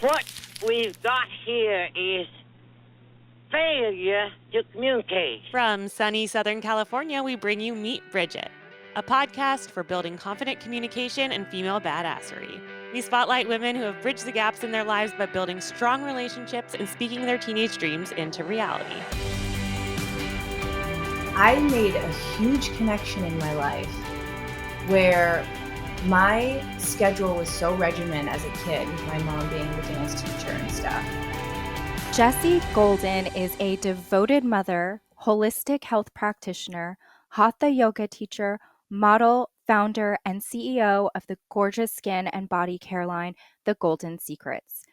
What we've got here is failure to communicate. From sunny Southern California, we bring you Meet Bridget, a podcast for building confident communication and female badassery. We spotlight women who have bridged the gaps in their lives by building strong relationships and speaking their teenage dreams into reality. I made a huge connection in my life where my schedule was so regimented as a kid, with my mom being the dance teacher and stuff. Jessie Golden is a devoted mother, holistic health practitioner, Hatha yoga teacher, model, founder, and CEO of the gorgeous skin and body care line, The Golden Secrets.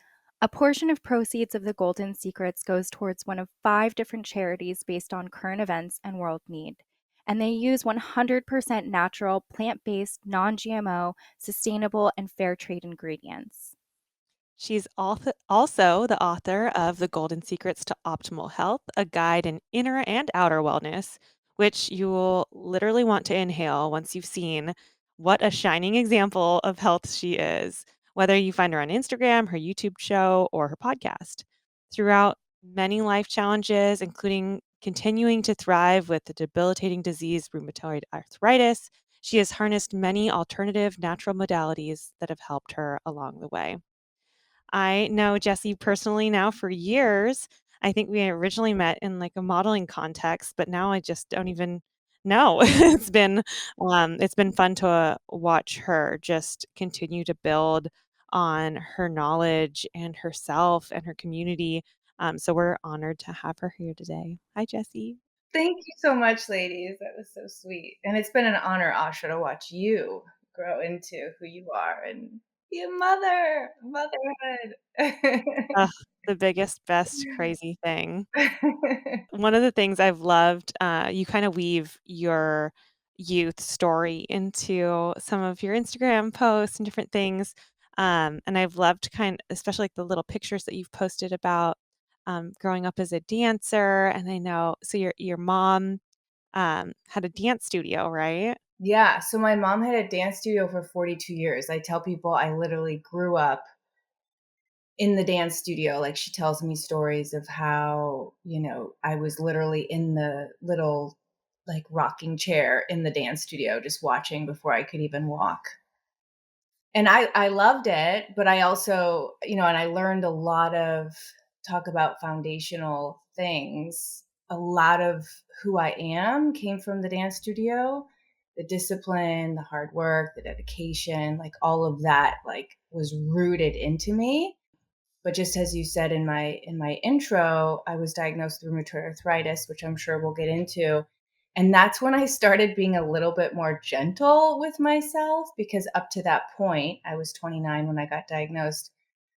A portion of proceeds of The Golden Secrets goes towards one of 5 different charities based on current events and world need. And they use 100% natural, plant-based, non-GMO, sustainable, and fair trade ingredients. She's also the author of The Golden Secrets to Optimal Health, a guide in inner and outer wellness, which you will literally want to inhale once you've seen what a shining example of health she is, whether you find her on Instagram, her YouTube show, or her podcast. Throughout many life challenges, including continuing to thrive with the debilitating disease rheumatoid arthritis, she has harnessed many alternative natural modalities that have helped her along the way. I know Jessie personally now for years. I think we originally met in like a modeling context, but now I just don't even know. It's been fun to watch her just continue to build on her knowledge and herself and her community. So we're honored to have her here today. Hi, Jessie. Thank you so much, ladies. That was so sweet. And it's been an honor, Asha, to watch you grow into who you are and be a motherhood. Ugh, the biggest, best, crazy thing. One of the things I've loved, you kind of weave your youth story into some of your Instagram posts and different things. And I've loved especially like the little pictures that you've posted about growing up as a dancer. And I know, so your mom had a dance studio, right? Yeah, so my mom had a dance studio for 42 years. I tell people I literally grew up in the dance studio. Like, she tells me stories of how, I was literally in the little like rocking chair in the dance studio just watching before I could even walk. And I loved it, but I also, and I learned a lot of talk about foundational things. A lot of who I am came from the dance studio. The discipline, the hard work, the dedication, like all of that like was rooted into me. But just as you said in my intro, I was diagnosed with rheumatoid arthritis, which I'm sure we'll get into. And that's when I started being a little bit more gentle with myself, because up to that point, I was 29 when I got diagnosed.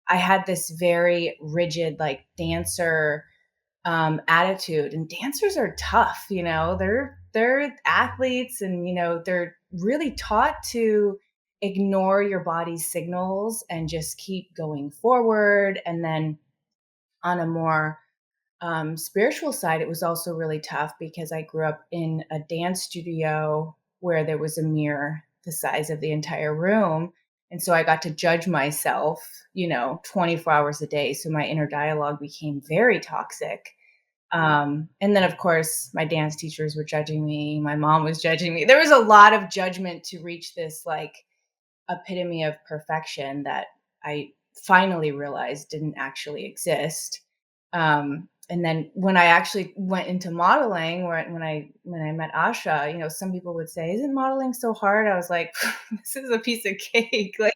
I had this very rigid, like dancer attitude, and dancers are tough. They're athletes, and they're really taught to ignore your body's signals and just keep going forward. And then on a more spiritual side, it was also really tough because I grew up in a dance studio where there was a mirror the size of the entire room. And so I got to judge myself, 24 hours a day. So my inner dialogue became very toxic. And then, of course, my dance teachers were judging me. My mom was judging me. There was a lot of judgment to reach this like epitome of perfection that I finally realized didn't actually exist. And then when I actually went into modeling, when I met Asha, some people would say, "Isn't modeling so hard?" I was like, "This is a piece of cake. Like,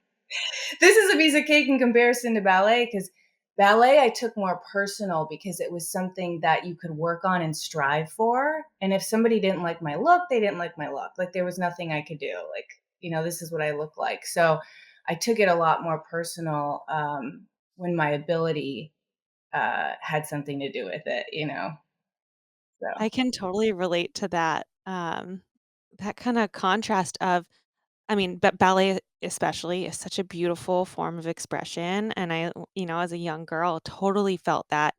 this is a piece of cake in comparison to ballet." Because ballet I took more personal, because it was something that you could work on and strive for. And if somebody didn't like my look, they didn't like my look. Like, there was nothing I could do. Like, this is what I look like. So I took it a lot more personal when my ability had something to do with it, So I can totally relate to that. That kind of contrast of, I mean, but ballet especially is such a beautiful form of expression. And as a young girl, totally felt that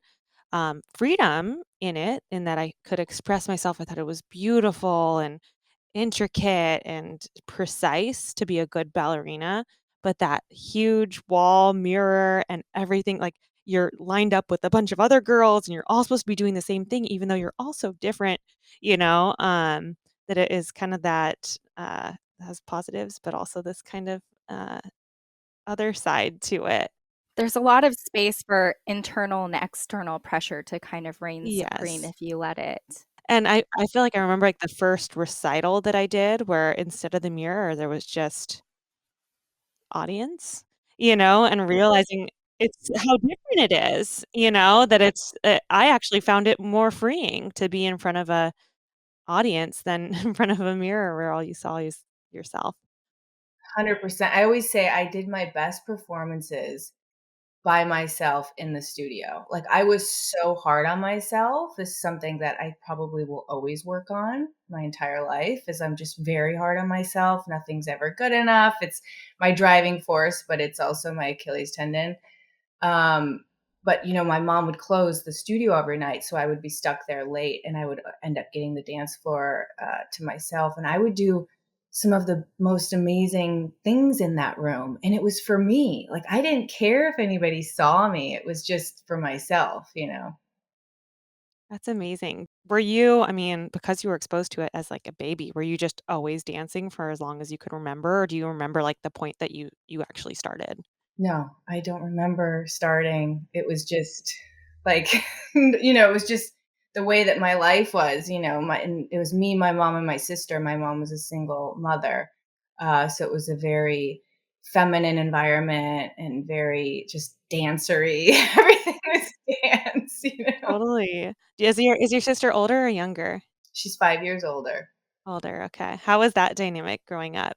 freedom in it, in that I could express myself. I thought it was beautiful and intricate and precise to be a good ballerina. but that huge wall, mirror, and everything, like, you're lined up with a bunch of other girls, and you're all supposed to be doing the same thing even though you're all so different, you know, that it is kind of that, has positives, but also this kind of, uh, other side to it. There's a lot of space for internal and external pressure to kind of reign supreme Yes. if you let it. And I feel like I remember, like, the first recital that I did where instead of the mirror, there was just audience, you know, and realizing it's how different it is, you know, that it's I actually found it more freeing to be in front of a audience than in front of a mirror where all you saw is yourself. 100%. I always say I did my best performances by myself in the studio. Like, I was so hard on myself. This is something that I probably will always work on my entire life, is I'm just very hard on myself. Nothing's ever good enough. It's my driving force, but it's also my Achilles tendon. Um, but my mom would close the studio every night, so I would be stuck there late, and I would end up getting the dance floor to myself, and I would do some of the most amazing things in that room, and it was for me. Like, I didn't care if anybody saw me; it was just for myself. That's amazing. Were you, I mean, because you were exposed to it as, like, a baby, were you just always dancing for as long as you could remember, or do you remember, like, the point that you actually started? No, I don't remember starting. It was just like, it was just the way that my life was, and it was me, my mom, and my sister. My mom was a single mother. So it was a very feminine environment and very just dancery. Everything was dance. Totally. Is your sister older or younger? She's 5 years older. Older, okay. How was that dynamic growing up?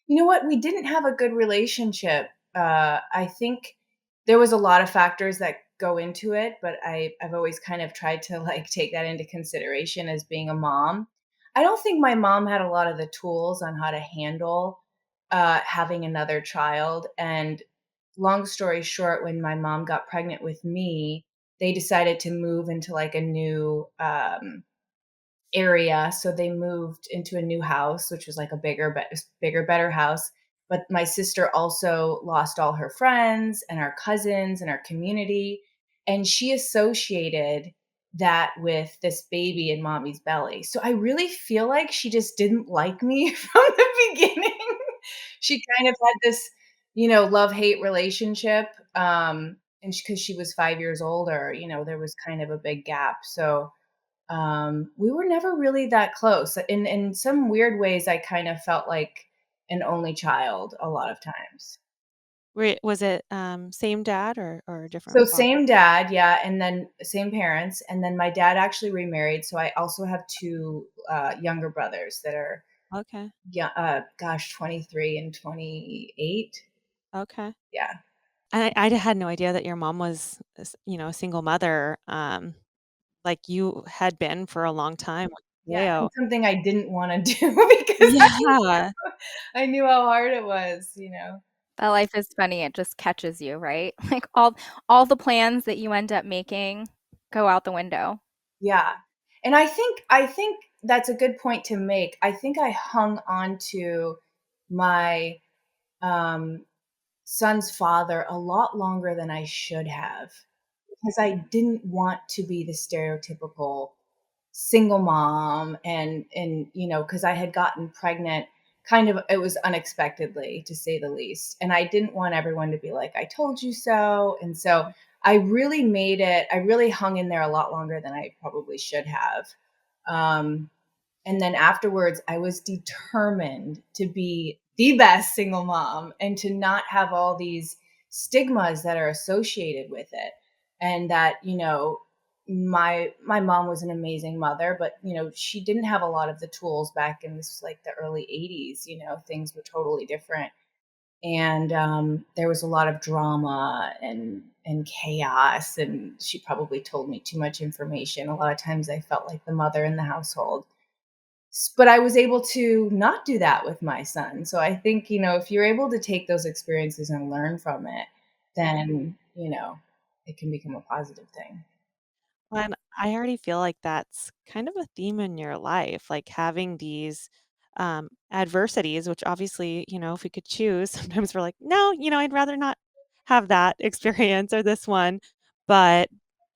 You know what? We didn't have a good relationship. I think there was a lot of factors that go into it, but I've always kind of tried to like take that into consideration as being a mom. I don't think my mom had a lot of the tools on how to handle having another child. And long story short, when my mom got pregnant with me, they decided to move into like a new area, so they moved into a new house, which was like a bigger, better house. But my sister also lost all her friends and our cousins and our community, and she associated that with this baby in mommy's belly. So I really feel like she just didn't like me from the beginning. She kind of had this, love-hate relationship, and because she was 5 years older, there was kind of a big gap. So we were never really that close. In some weird ways, I kind of felt like an only child a lot of times. Was it, same dad or a different So father? same dad, yeah, and then same parents, and then my dad actually remarried. So I also have two younger brothers that are, Okay, yeah, gosh, 23 and 28. okay. Yeah, I had no idea that your mom was a single mother, like you had been for a long time with yeah, and Leo. something I didn't want to do because Yeah. I knew how hard it was. That life is funny, it just catches you, right? Like, all the plans that you end up making go out the window. Yeah. And I think that's a good point to make. I think I hung on to my um son's father a lot longer than I should have because I didn't want to be the stereotypical single mom, and because I had gotten pregnant kind of, it was unexpectedly, to say the least, and I didn't want everyone to be like, I told you so. And so I really hung in there a lot longer than I probably should have. um and then afterwards, I was determined to be the best single mom and to not have all these stigmas that are associated with it. And that, my mom was an amazing mother, but she didn't have a lot of the tools back in, this was like the early 80s. Things were totally different. And there was a lot of drama and chaos, and she probably told me too much information. A lot of times I felt like the mother in the household, but I was able to not do that with my son. So I think, if you're able to take those experiences and learn from it, then, it can become a positive thing. Well, and I already feel like that's kind of a theme in your life, like having these, adversities, which obviously, if we could choose, sometimes we're like, no, I'd rather not have that experience or this one. But,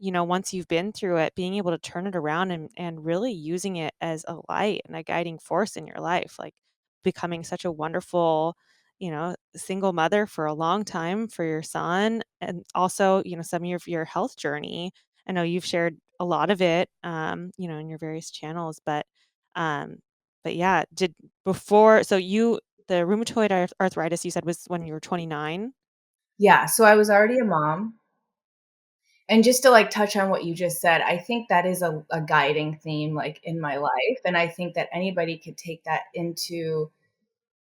once you've been through it, being able to turn it around and really using it as a light and a guiding force in your life, like becoming such a wonderful, single mother for a long time for your son. And also, some of your health journey. I know you've shared a lot of it, in your various channels, um, but yeah, the rheumatoid arthritis you said was when you were 29? Yeah, so I was already a mom. And just to like touch on what you just said, I think that is a guiding theme like in my life. And I think that anybody could take that into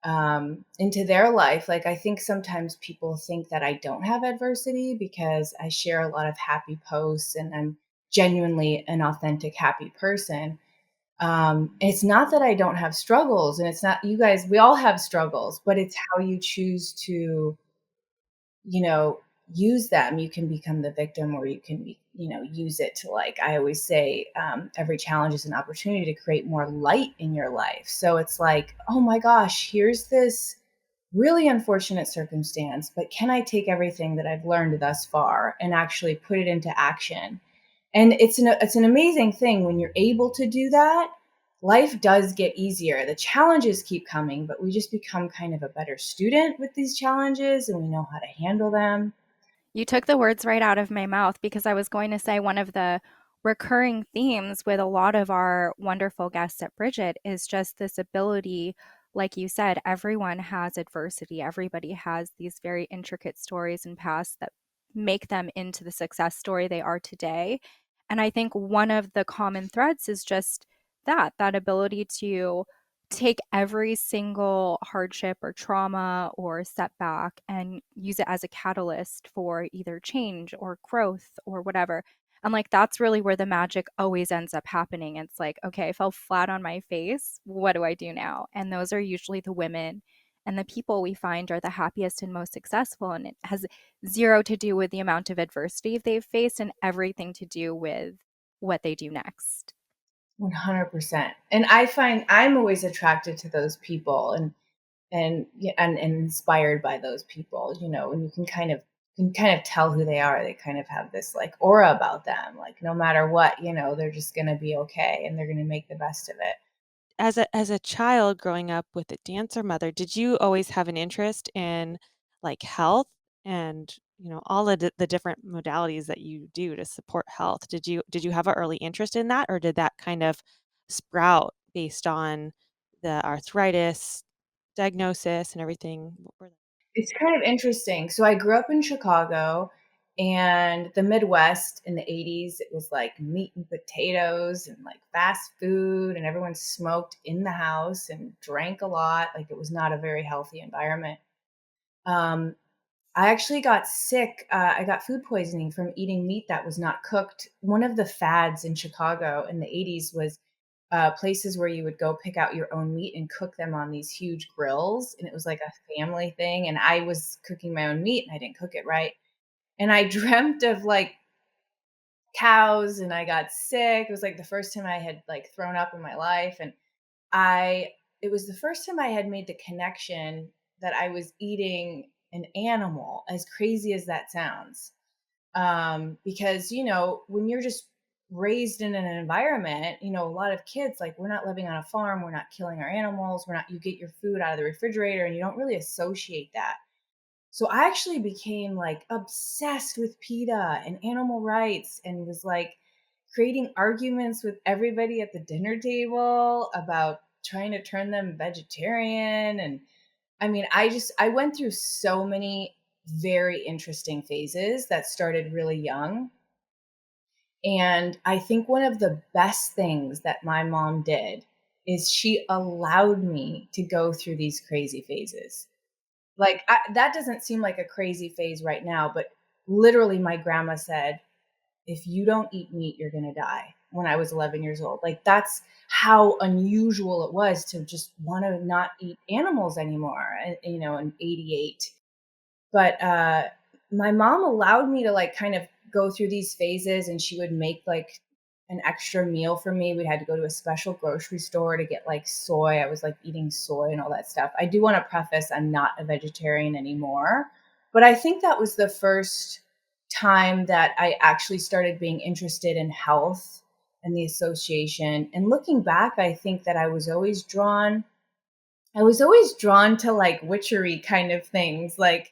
their life. Like, I think sometimes people think that I don't have adversity because I share a lot of happy posts and I'm genuinely an authentic, happy person. It's not that I don't have struggles, and it's not, you guys, we all have struggles, but it's how you choose to, you know, use them. You can become the victim, or you can be, use it to, like, I always say, every challenge is an opportunity to create more light in your life. So it's like, oh my gosh, here's this really unfortunate circumstance, but can I take everything that I've learned thus far and actually put it into action? And it's an amazing thing when you're able to do that. Life does get easier. The challenges keep coming, but we just become kind of a better student with these challenges, and we know how to handle them. You took the words right out of my mouth, because I was going to say one of the recurring themes with a lot of our wonderful guests at Bridget is just this ability. Like you said, everyone has adversity. Everybody has these very intricate stories and past that make them into the success story they are today. And I think one of the common threads is just that ability to take every single hardship or trauma or setback and use it as a catalyst for either change or growth or whatever. And like that's really where the magic always ends up happening. It's like, okay, I fell flat on my face. What do I do now? And those are usually the women and the people we find are the happiest and most successful. And it has zero to do with the amount of adversity they've faced and everything to do with what they do next. 100%. And I find I'm always attracted to those people, and inspired by those people, and you can kind of tell who they are. They kind of have this like aura about them. Like no matter what, they're just gonna be okay and they're gonna make the best of it. As a child growing up with a dancer mother, did you always have an interest in, like, health and, all of the different modalities that you do to support health? Did you have an early interest in that, or did that kind of sprout based on the arthritis diagnosis and everything? What were It's kind of interesting. So I grew up in Chicago, and the Midwest in the 80s. It was like meat and potatoes and like fast food, and everyone smoked in the house and drank a lot. Like it was not a very healthy environment. Um, I actually got sick. I got food poisoning from eating meat that was not cooked. One of the fads in Chicago in the 80s was places where you would go pick out your own meat and cook them on these huge grills. And it was like a family thing. And I was cooking my own meat and I didn't cook it right. And I dreamt of like cows and I got sick. It was like the first time I had like thrown up in my life. And I, it was the first time I had made the connection that I was eating an animal, as crazy as that sounds. Because, when you're just raised in an environment, a lot of kids, like, we're not living on a farm, we're not killing our animals, you get your food out of the refrigerator and you don't really associate that. So I actually became like obsessed with PETA and animal rights, and was like creating arguments with everybody at the dinner table about trying to turn them vegetarian. And I mean, I went through so many very interesting phases that started really young. And I think one of the best things that my mom did is she allowed me to go through these crazy phases. Like that doesn't seem like a crazy phase right now, but literally my grandma said, if you don't eat meat, you're going to die, when I was 11 years old. Like that's how unusual it was to just want to not eat animals anymore, in 88. But my mom allowed me to like kind of go through these phases, and she would make like an extra meal for me. We had to go to a special grocery store to get like soy. I was like eating soy and all that stuff. I do want to preface I'm not a vegetarian anymore, but I think that was the first time that I actually started being interested in health and the association. And looking back, I think that I was always drawn to like witchery kind of things. Like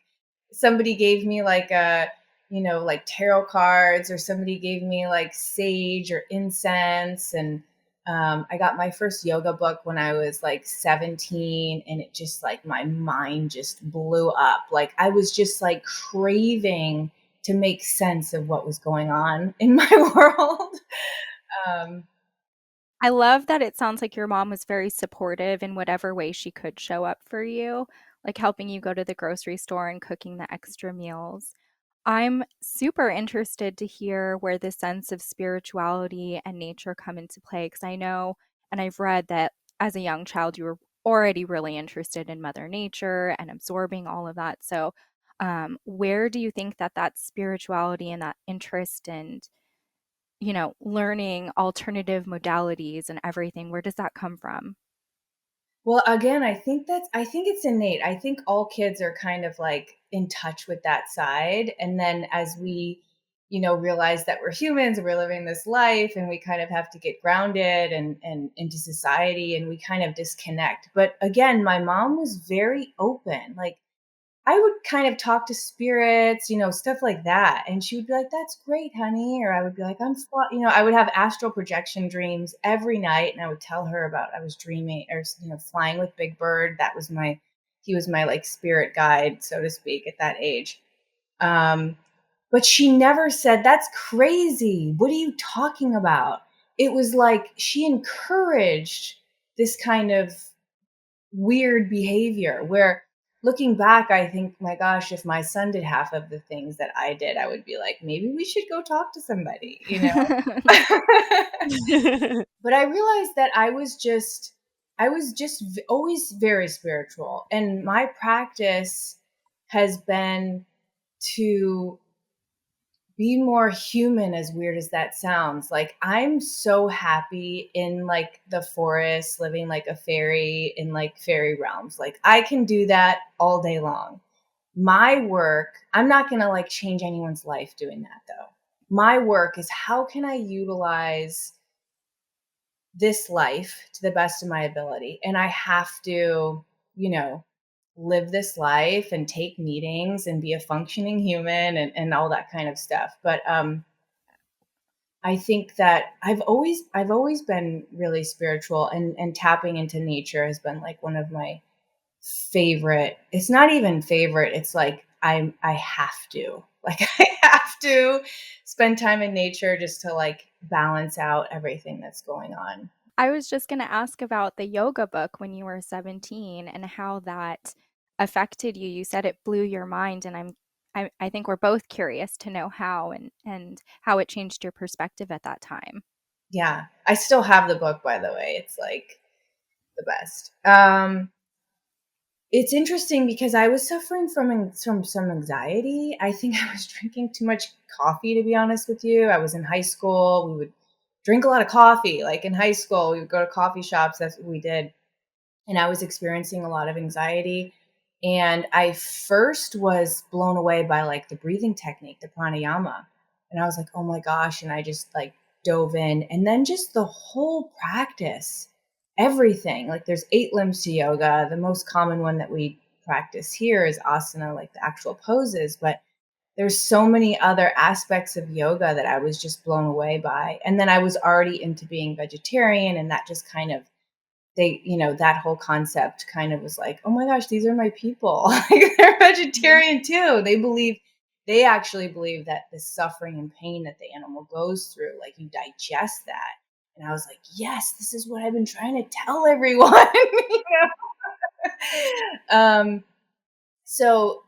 somebody gave me like like tarot cards, or somebody gave me like sage or incense. And I got my first yoga book when I was like 17, and it just like my mind just blew up. Like I was just like craving to make sense of what was going on in my world. Um, I love that it sounds like your mom was very supportive in whatever way she could show up for you, like helping you go to the grocery store and cooking the extra meals. I'm super interested to hear where the sense of spirituality and nature come into play, because I know and I've read that as a young child you were already really interested in Mother Nature and absorbing all of that. So, where do you think that that spirituality and that interest and learning alternative modalities and everything, where does that come from? Well, again, I think it's innate. I think all kids are kind of like in touch with that side. And then as we, realize that we're humans and we're living this life, and we kind of have to get grounded and into society, and we kind of disconnect. But again, my mom was very open. Like I would kind of talk to spirits, stuff like that. And she would be like, "That's great, honey." Or I would be like, I would have astral projection dreams every night. And I would tell her about, I was dreaming or, flying with Big Bird. He was my like spirit guide, so to speak, at that age. Um, but she never said, "That's crazy. What are you talking about?" It was like she encouraged this kind of weird behavior where, looking back, I think, my gosh, if my son did half of the things that I did, I would be like, maybe we should go talk to somebody. But I realized that I was just always very spiritual. And my practice has been to be more human, as weird as that sounds. Like I'm so happy in like the forest, living like a fairy in like fairy realms. Like I can do that all day long. My work, I'm not going to like change anyone's life doing that though. My work is, how can I utilize this life to the best of my ability? And I have to, you know, live this life and take meetings and be a functioning human and all that kind of stuff. But I think that I've always been really spiritual, and tapping into nature has been like one of my favorite. It's not even favorite. It's like I have to. Like I have to spend time in nature just to like balance out everything that's going on. I was just going to ask about the yoga book when you were 17 and how that affected you. You said it blew your mind, and I think we're both curious to know how and how it changed your perspective at that time. Yeah. I still have the book, by the way. It's like the best. It's interesting because I was suffering from some anxiety. I think I was drinking too much coffee, to be honest with you. I was in high school. We would drink a lot of coffee. Like in high school, we would go to coffee shops. That's what we did. And I was experiencing a lot of anxiety. And I first was blown away by like the breathing technique, the pranayama. And I was like, "Oh my gosh." And I just like dove in. And then just the whole practice, everything. Like there's 8 limbs to yoga. The most common one that we practice here is asana, like the actual poses. But there's so many other aspects of yoga that I was just blown away by. And then I was already into being vegetarian, and that just kind of, that whole concept kind of was like, "Oh my gosh, these are my people." Like they're vegetarian too. They actually believe that the suffering and pain that the animal goes through, like you digest that. And I was like, yes, this is what I've been trying to tell everyone. Um, so,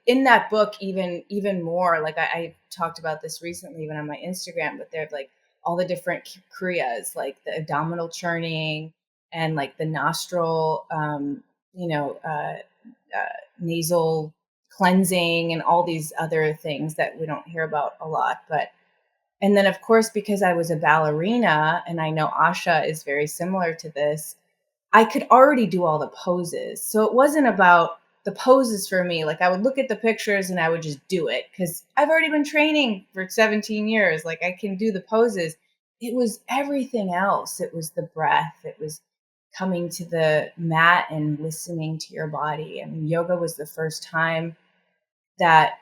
in that book, even more, like I talked about this recently, even on my Instagram, but there's like all the different kriyas, like the abdominal churning and like the nostril, you know, uh, nasal cleansing and all these other things that we don't hear about a lot. But And then, of course, because I was a ballerina, and I know Asha is very similar to this, I could already do all the poses. So it wasn't about the poses for me. Like I would look at the pictures and I would just do it because I've already been training for 17 years. Like I can do the poses. It was everything else. It was the breath. It was coming to the mat and listening to your body. I mean, yoga was the first time that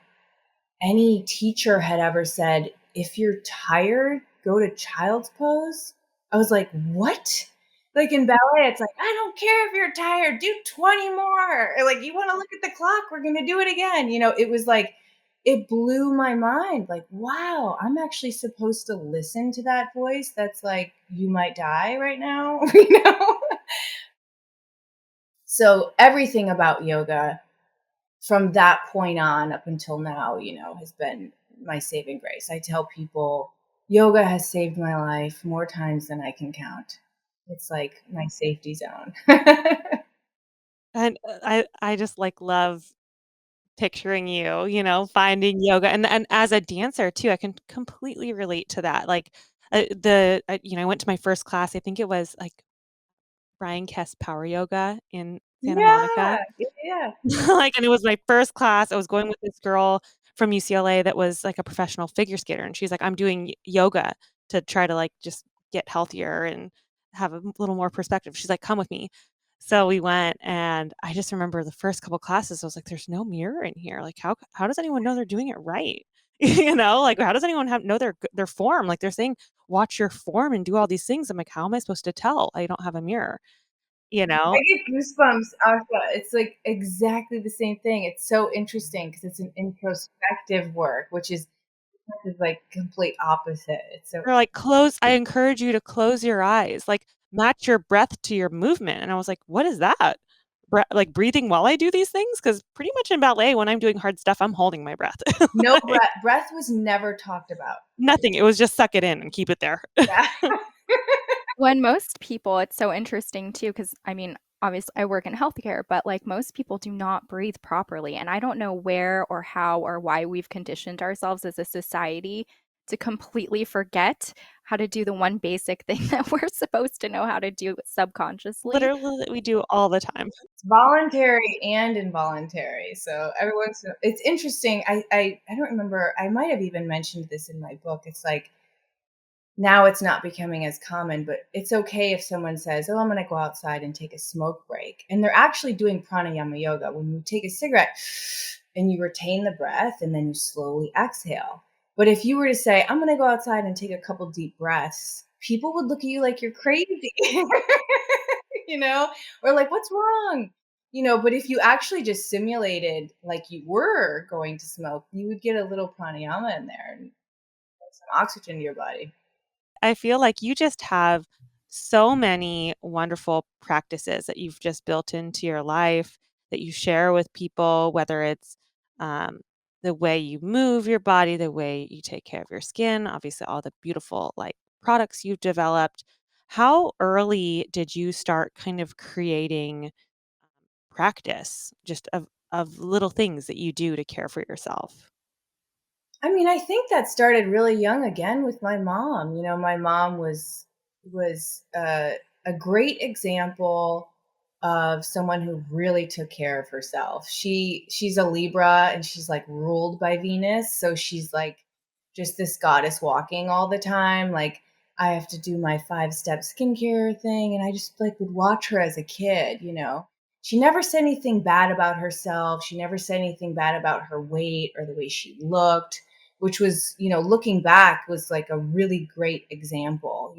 any teacher had ever said, if you're tired, go to child's pose. I was like, what? Like in ballet, it's like, I don't care if you're tired, do 20 more. Or like, you want to look at the clock, we're going to do it again. It was like, it blew my mind. Like, wow, I'm actually supposed to listen to that voice that's like, you might die right now, So everything about yoga from that point on up until now, has been my saving grace. I tell people yoga has saved my life more times than I can count. It's like my safety zone. And I just like love picturing you, finding yoga and as a dancer too, I can completely relate to that. Like I went to my first class, I think it was like Brian Kess Power Yoga in Santa Yeah, Monica. yeah. Like, and it was my first class. I was going with this girl from UCLA that was like a professional figure skater, and she's like, "I'm doing yoga to try to like just get healthier and have a little more perspective." She's like, "Come with me." So we went, and I just remember the first couple classes, I was like, "There's no mirror in here. Like, how does anyone know they're doing it right?" Like, how does anyone know their form? Like, they're saying, "Watch your form and do all these things." I'm like, "How am I supposed to tell? I don't have a mirror." You I know? get goosebumps, Asha. It's like exactly the same thing. It's so interesting because it's an introspective work, which is like complete opposite. It's so They're like, I encourage you to close your eyes, like, match your breath to your movement, and I was like, "What is that?" Like, breathing while I do these things? Because pretty much in ballet, when I'm doing hard stuff, I'm holding my breath. no Like, breath was never talked about. nothing, it was just suck it in and keep it there. Yeah. When most people, it's so interesting too, because I mean, obviously I work in healthcare, but like most people do not breathe properly. And I don't know where or how or why we've conditioned ourselves as a society to completely forget how to do the one basic thing that we're supposed to know how to do subconsciously. Literally, we do all the time. Voluntary and involuntary. So everyone's it's interesting. I don't remember. I might have even mentioned this in my book. It's like now it's not becoming as common, but it's okay if someone says, "Oh, I'm going to go outside and take a smoke break." And they're actually doing pranayama yoga. When you take a cigarette and you retain the breath and then you slowly exhale. But if you were to say, "I'm going to go outside and take a couple deep breaths," people would look at you like you're crazy. you know, or like, what's wrong? But if you actually just simulated like you were going to smoke, you would get a little pranayama in there and some oxygen to your body. I feel like you just have so many wonderful practices that you've just built into your life that you share with people, whether it's um, the way you move your body, the way you take care of your skin, obviously, all the beautiful like products you've developed. How early did you start kind of creating practice just of little things that you do to care for yourself? I mean, I think that started really young again with my mom. My mom was a great example of someone who really took care of herself. She's a Libra and she's like ruled by Venus, so she's like just this goddess walking all the time. Like I have to do my 5-step skincare thing, and I just like would watch her as a kid. She never said anything bad about herself. She never said anything bad about her weight or the way she looked, which was, looking back was like a really great example.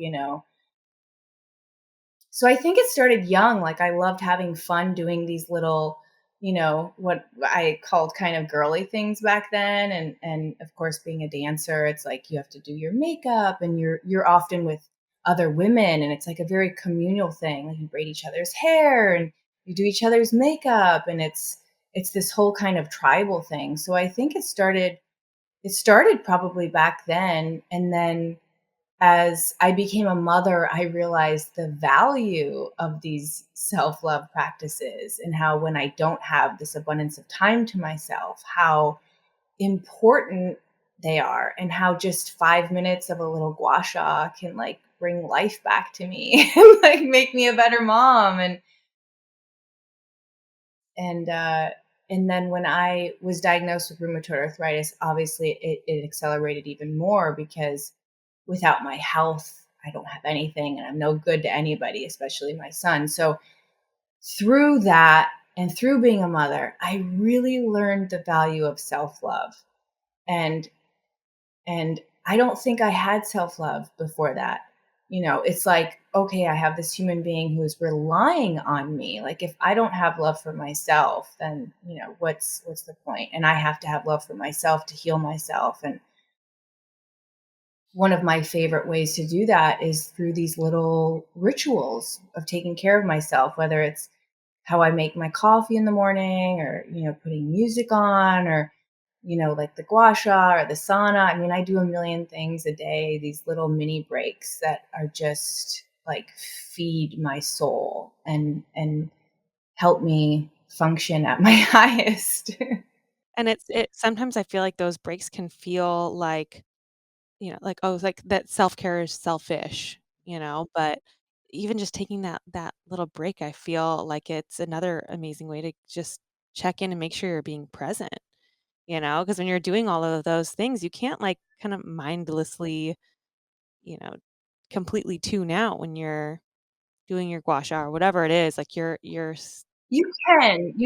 So I think it started young. Like I loved having fun doing these little, what I called kind of girly things back then. And of course being a dancer, it's like you have to do your makeup and you're often with other women, and it's like a very communal thing. Like you braid each other's hair and you do each other's makeup, and it's this whole kind of tribal thing. So I think it started probably back then. And then as I became a mother, I realized the value of these self love practices, and how when I don't have this abundance of time to myself, how important they are, and how just 5 minutes of a little gua sha can like bring life back to me and like make me a better mom. And and then when I was diagnosed with rheumatoid arthritis, obviously it accelerated even more because without my health, I don't have anything and I'm no good to anybody, especially my son. So through that and through being a mother, I really learned the value of self-love. And and I don't think I had self-love before that. It's like, okay, I have this human being who's relying on me. Like if I don't have love for myself, then, what's the point? And I have to have love for myself to heal myself. And one of my favorite ways to do that is through these little rituals of taking care of myself, whether it's how I make my coffee in the morning or, putting music on or, like the gua sha or the sauna. I mean, I do a million things a day, these little mini breaks that are just like feed my soul and help me function at my highest. And it sometimes I feel like those breaks can feel like, like, oh, it's like that self-care is selfish, but even just taking that little break, I feel like it's another amazing way to just check in and make sure you're being present, because when you're doing all of those things, you can't like kind of mindlessly, you know, completely tune out when you're doing your gua sha or whatever it is. Like You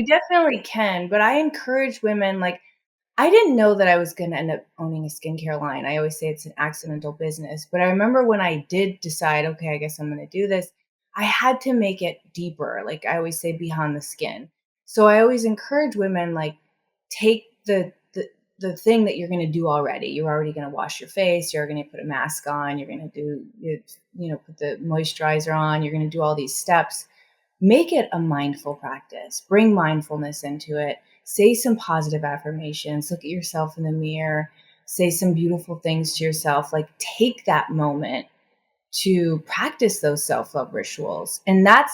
definitely can, but I encourage women, like, I didn't know that I was gonna end up owning a skincare line. I always say it's an accidental business, but I remember when I did decide, "Okay, I guess I'm gonna do this," I had to make it deeper, like, I always say beyond the skin. So I always encourage women, like, take the thing that you're gonna do already. You're already gonna wash your face, you're gonna put a mask on, you're gonna put the moisturizer on, you're gonna do all these steps. Make it a mindful practice. Bring mindfulness into it. Say some positive affirmations. Look at yourself in the mirror. Say some beautiful things to yourself. Like take that moment to practice those self-love rituals. And that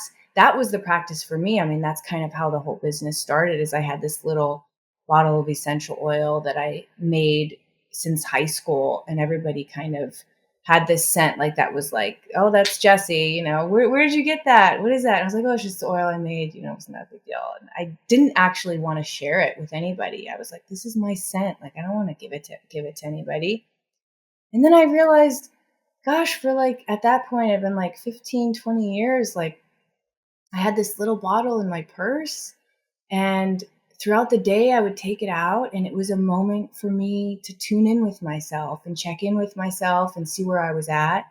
was the practice for me. I mean, that's kind of how the whole business started is I had this little bottle of essential oil that I made since high school and everybody kind of had this scent like that was like, oh, that's Jesse, where did you get that? What is that? And I was like, oh, it's just the oil I made, it was not a big deal. And I didn't actually want to share it with anybody. I was like, this is my scent. Like, I don't want to give it to anybody. And then I realized, gosh, for like at that point, I've been like 15, 20 years, like I had this little bottle in my purse and throughout the day I would take it out and it was a moment for me to tune in with myself and check in with myself and see where I was at.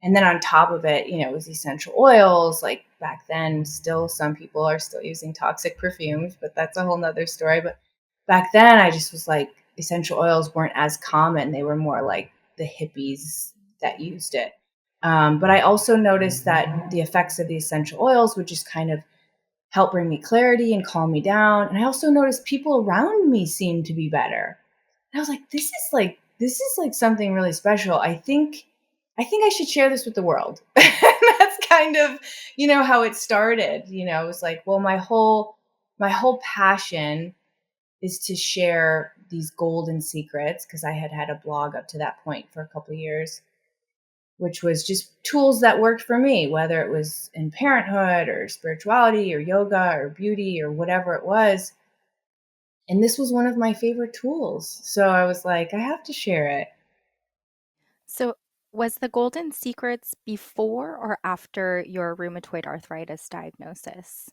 And then on top of it, it was essential oils. Like back then, still some people are still using toxic perfumes, but that's a whole nother story. But back then, I just was like, essential oils weren't as common. They were more like the hippies that used it. But I also noticed that the effects of the essential oils would just kind of help bring me clarity and calm me down. And I also noticed people around me seemed to be better. And I was like, this is like something really special. I think I should share this with the world. That's kind of, how it started. It was like, well, my whole passion is to share these golden secrets because I had had a blog up to that point for a couple of years, which was just tools that worked for me, whether it was in parenthood or spirituality or yoga or beauty or whatever it was. And this was one of my favorite tools. So I was like, I have to share it. So, was the golden secrets before or after your rheumatoid arthritis diagnosis?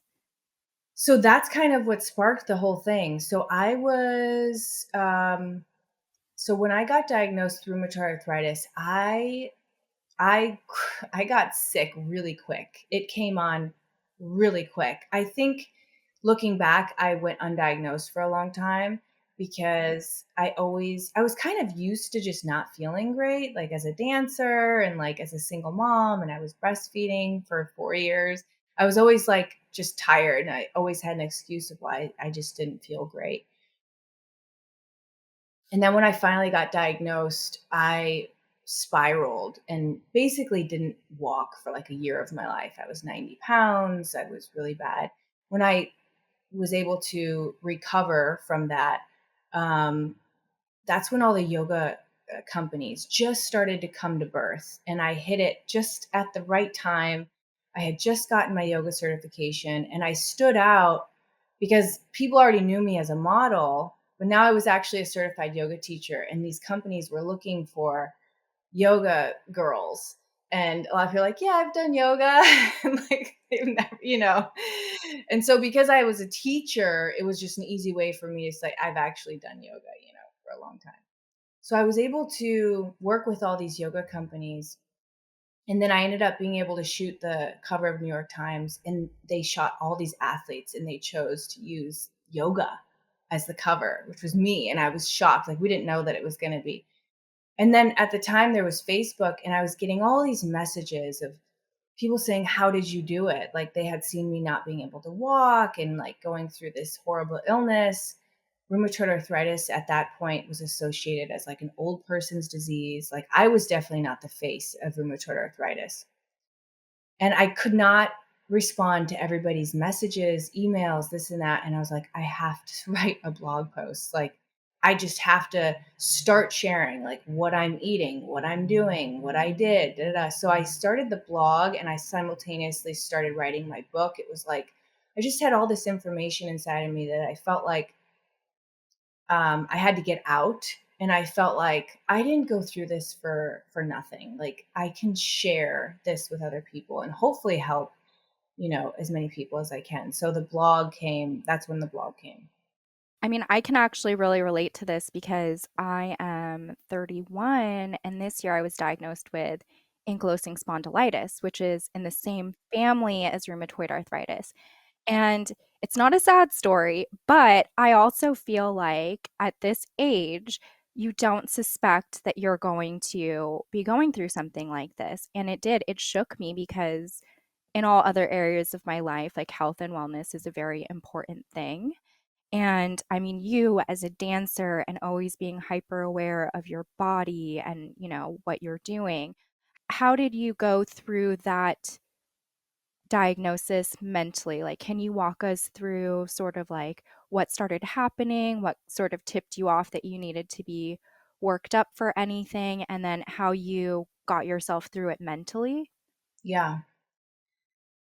So that's kind of what sparked the whole thing. So when I got diagnosed with rheumatoid arthritis, I I got sick really quick. It came on really quick. I think looking back, I went undiagnosed for a long time because I was kind of used to just not feeling great, like as a dancer and like as a single mom, and I was breastfeeding for 4 years. I was always like just tired, and I always had an excuse of why I just didn't feel great. And then when I finally got diagnosed, I spiraled and basically didn't walk for like a year of my life. I was 90 pounds. I was really bad. When I was able to recover from that, um, that's when all the yoga companies just started to come to birth. And I hit it just at the right time. I had just gotten my yoga certification and I stood out because people already knew me as a model, but now I was actually a certified yoga teacher. And these companies were looking for yoga girls. And a lot of people are like, yeah, I've done yoga. And like, they've never, And so because I was a teacher, it was just an easy way for me to say, I've actually done yoga, for a long time. So I was able to work with all these yoga companies. And then I ended up being able to shoot the cover of New York Times, and they shot all these athletes and they chose to use yoga as the cover, which was me. And I was shocked. Like, we didn't know that it was going to be. And then at the time there was Facebook, and I was getting all these messages of people saying, how did you do it? Like, they had seen me not being able to walk and like going through this horrible illness. Rheumatoid arthritis at that point was associated as like an old person's disease. Like, I was definitely not the face of rheumatoid arthritis. And I could not respond to everybody's messages, emails, this and that. And I was like, I have to write a blog post. Like, I just have to start sharing like what I'm eating, what I'm doing, what I did. Da, da, da. So I started the blog and I simultaneously started writing my book. It was like, I just had all this information inside of me that I felt like I had to get out. And I felt like I didn't go through this for nothing. Like, I can share this with other people and hopefully help, as many people as I can. So the blog came, that's when the blog came. I mean, I can actually really relate to this because I am 31 and this year I was diagnosed with ankylosing spondylitis, which is in the same family as rheumatoid arthritis. And it's not a sad story, but I also feel like at this age, you don't suspect that you're going to be going through something like this. And it did. It shook me because in all other areas of my life, like health and wellness is a very important thing. And I mean, you as a dancer and always being hyper aware of your body and, what you're doing, how did you go through that diagnosis mentally? Like, can you walk us through sort of like what started happening, what sort of tipped you off that you needed to be worked up for anything, and then how you got yourself through it mentally? Yeah,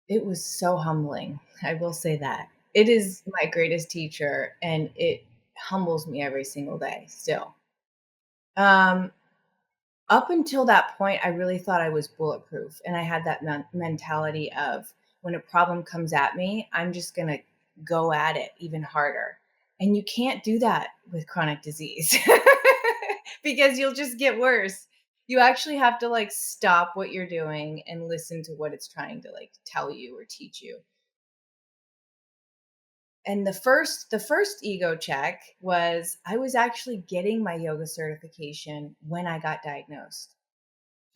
it was so humbling. I will say that. It is my greatest teacher and it humbles me every single day still. Um, Up until that point, I really thought I was bulletproof. And I had that mentality of when a problem comes at me, I'm just going to go at it even harder. And you can't do that with chronic disease because you'll just get worse. You actually have to like stop what you're doing and listen to what it's trying to like tell you or teach you. And the first ego check was I was actually getting my yoga certification when I got diagnosed.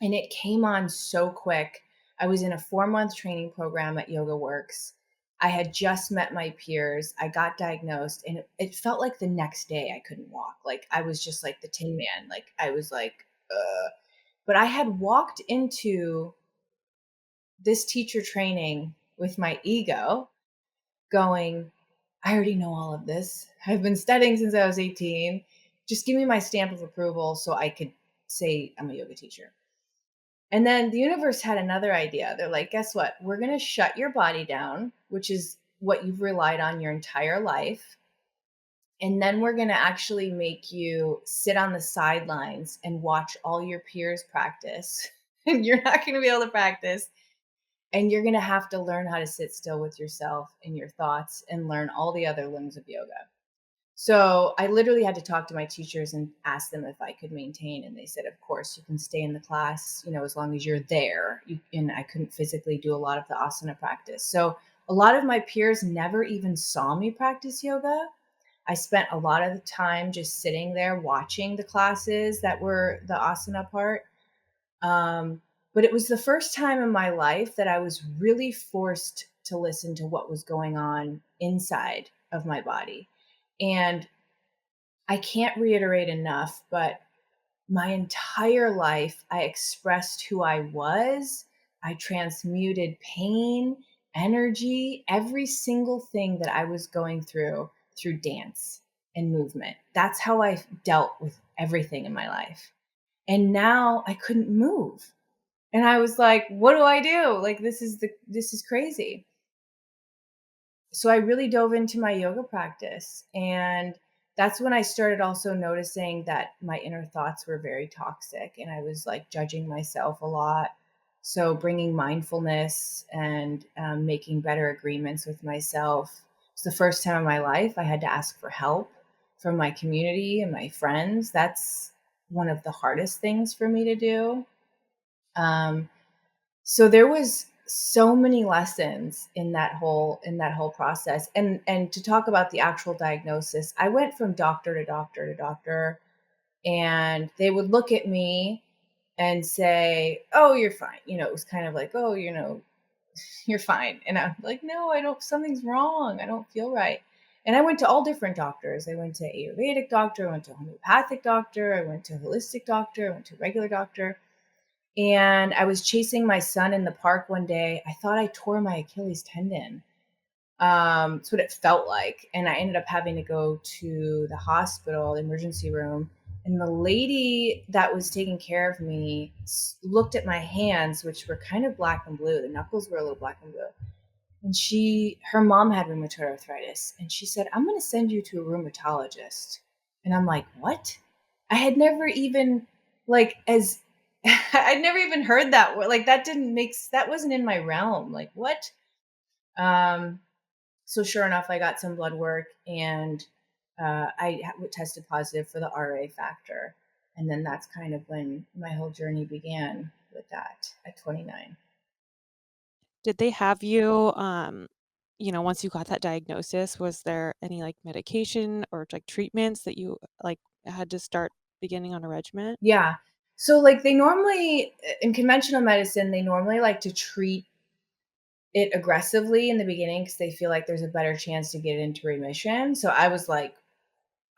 And it came on so quick. I was in a 4-month training program at Yoga Works. I had just met my peers. I got diagnosed, and it felt like the next day I couldn't walk. Like, I was just like the Tin Man. Like, I was like, but I had walked into this teacher training with my ego going, I already know all of this. I've been studying since I was 18. Just give me my stamp of approval so I could say I'm a yoga teacher. And then the universe had another idea. They're like, guess what? We're going to shut your body down, which is what you've relied on your entire life. And then we're going to actually make you sit on the sidelines and watch all your peers practice. And you're not going to be able to practice. And you're going to have to learn how to sit still with yourself and your thoughts and learn all the other limbs of yoga. So I literally had to talk to my teachers and ask them if I could maintain. And they said, of course, you can stay in the class, as long as you're there. And I couldn't physically do a lot of the asana practice. So a lot of my peers never even saw me practice yoga. I spent a lot of the time just sitting there watching the classes that were the asana part. But it was the first time in my life that I was really forced to listen to what was going on inside of my body. And I can't reiterate enough, but my entire life, I expressed who I was. I transmuted pain, energy, every single thing that I was going through dance. and movement. That's how I dealt with everything in my life. And now I couldn't move. And I was like, what do I do? Like, this is crazy. So I really dove into my yoga practice, and that's when I started also noticing that my inner thoughts were very toxic, and I was like judging myself a lot. So bringing mindfulness and making better agreements with myself. It's the first time in my life I had to ask for help from my community and my friends. That's one of the hardest things for me to do. Um, so there was so many lessons in that whole process. And to talk about the actual diagnosis, I went from doctor to doctor to doctor, and they would look at me and say, "Oh, you're fine." It was kind of like, "Oh, you're fine." And I'm like, "No, I don't, something's wrong. I don't feel right." And I went to all different doctors. I went to Ayurvedic doctor, I went to homeopathic doctor, I went to holistic doctor, I went to regular doctor. And I was chasing my son in the park one day. I thought I tore my Achilles tendon. That's what it felt like. And I ended up having to go to the hospital, the emergency room. And the lady that was taking care of me looked at my hands, which were kind of black and blue. The knuckles were a little black and blue. And her mom had rheumatoid arthritis. And she said, "I'm going to send you to a rheumatologist." And I'm like, what? I had never even, like, I'd never even heard that word. Like, that wasn't in my realm. Like, what? Um, so sure enough, I got some blood work, and tested positive for the RA factor. And then that's kind of when my whole journey began with that at 29. Did they have you, once you got that diagnosis, was there any, like, medication or, like, treatments that you, like, had to start beginning on a regimen? Yeah. So like they normally, in conventional medicine, they normally like to treat it aggressively in the beginning because they feel like there's a better chance to get into remission. So I was like,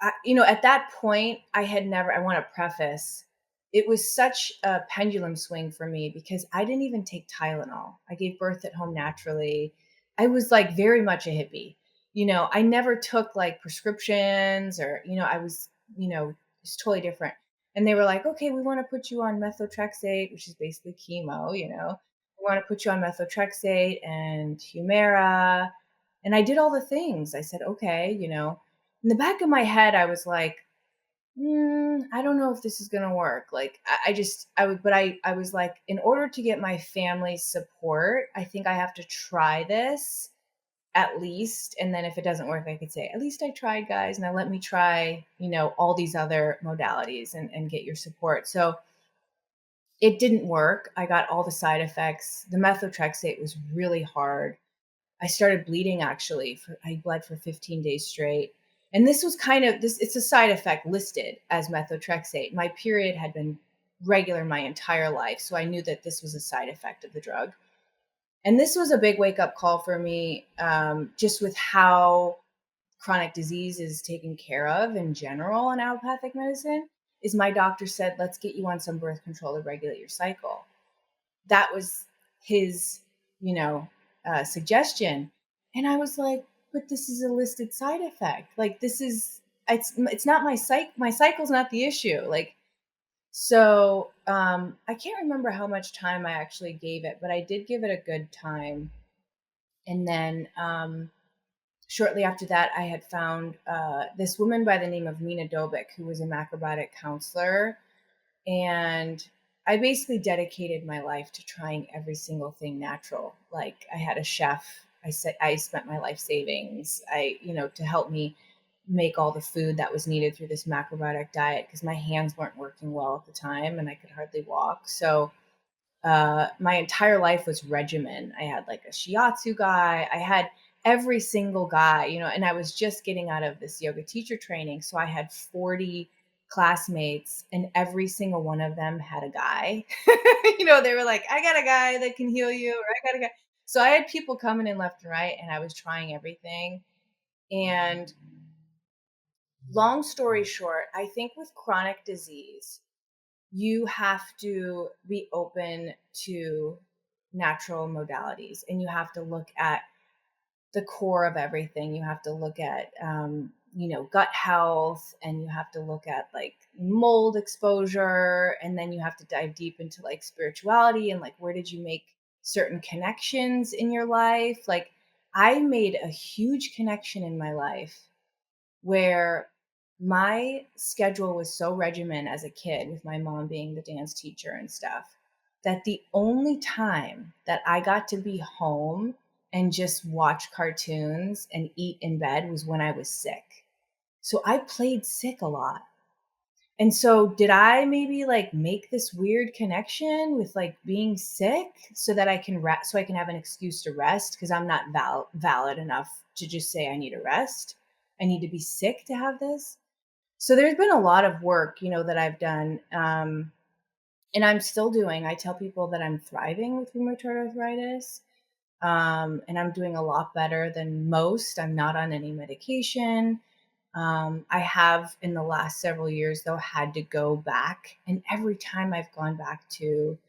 at that point, I want to preface, it was such a pendulum swing for me because I didn't even take Tylenol. I gave birth at home naturally. I was like very much a hippie. I never took like prescriptions or, I was, it's totally different. And they were like, okay, we want to put you on methotrexate, which is basically chemo, We want to put you on methotrexate and Humira. And I did all the things. I said, okay, in the back of my head, I was like, I don't know if this is going to work. Like, I was like, in order to get my family's support, I think I have to try this at least. And then if it doesn't work, I could say, at least I tried, guys. Now let me try, all these other modalities and get your support. So it didn't work. I got all the side effects. The methotrexate was really hard. I started bleeding actually. I bled for 15 days straight. And this was it's a side effect listed as methotrexate. My period had been regular my entire life. So I knew that this was a side effect of the drug. And this was a big wake up call for me, just with how chronic disease is taken care of in general in allopathic medicine. Is my doctor said, let's get you on some birth control to regulate your cycle. That was his, suggestion. And I was like, but this is a listed side effect. Like, it's not my cycle's not the issue. Like, so, I can't remember how much time I actually gave it, but I did give it a good time. And then, shortly after that, I had found, this woman by the name of Mina Dobik, who was a macrobiotic counselor. And I basically dedicated my life to trying every single thing natural. Like, I had a chef. I spent my life savings, to help me make all the food that was needed through this macrobiotic diet because my hands weren't working well at the time and I could hardly walk. So my entire life was regimen. I had like a shiatsu guy. I had every single guy, and I was just getting out of this yoga teacher training. So I had 40 classmates and every single one of them had a guy. They were like, I got a guy that can heal you, or I got a guy. So I had people coming in left and right and I was trying everything. And long story short, I think with chronic disease, you have to be open to natural modalities and you have to look at the core of everything. You have to look at gut health, and you have to look at like mold exposure, and then you have to dive deep into like spirituality and like where did you make certain connections in your life. Like I made a huge connection in my life where my schedule was so regimented as a kid, with my mom being the dance teacher and stuff, that the only time that I got to be home and just watch cartoons and eat in bed was when I was sick. So I played sick a lot. And so did I maybe like make this weird connection with like being sick so that I can rest, so I can have an excuse to rest, because I'm not valid enough to just say I need a rest. I need to be sick to have this. So there's been a lot of work, that I've done, and I'm still doing. I tell people that I'm thriving with rheumatoid arthritis, and I'm doing a lot better than most. I'm not on any medication. I have, in the last several years, though, had to go back. And every time I've gone back to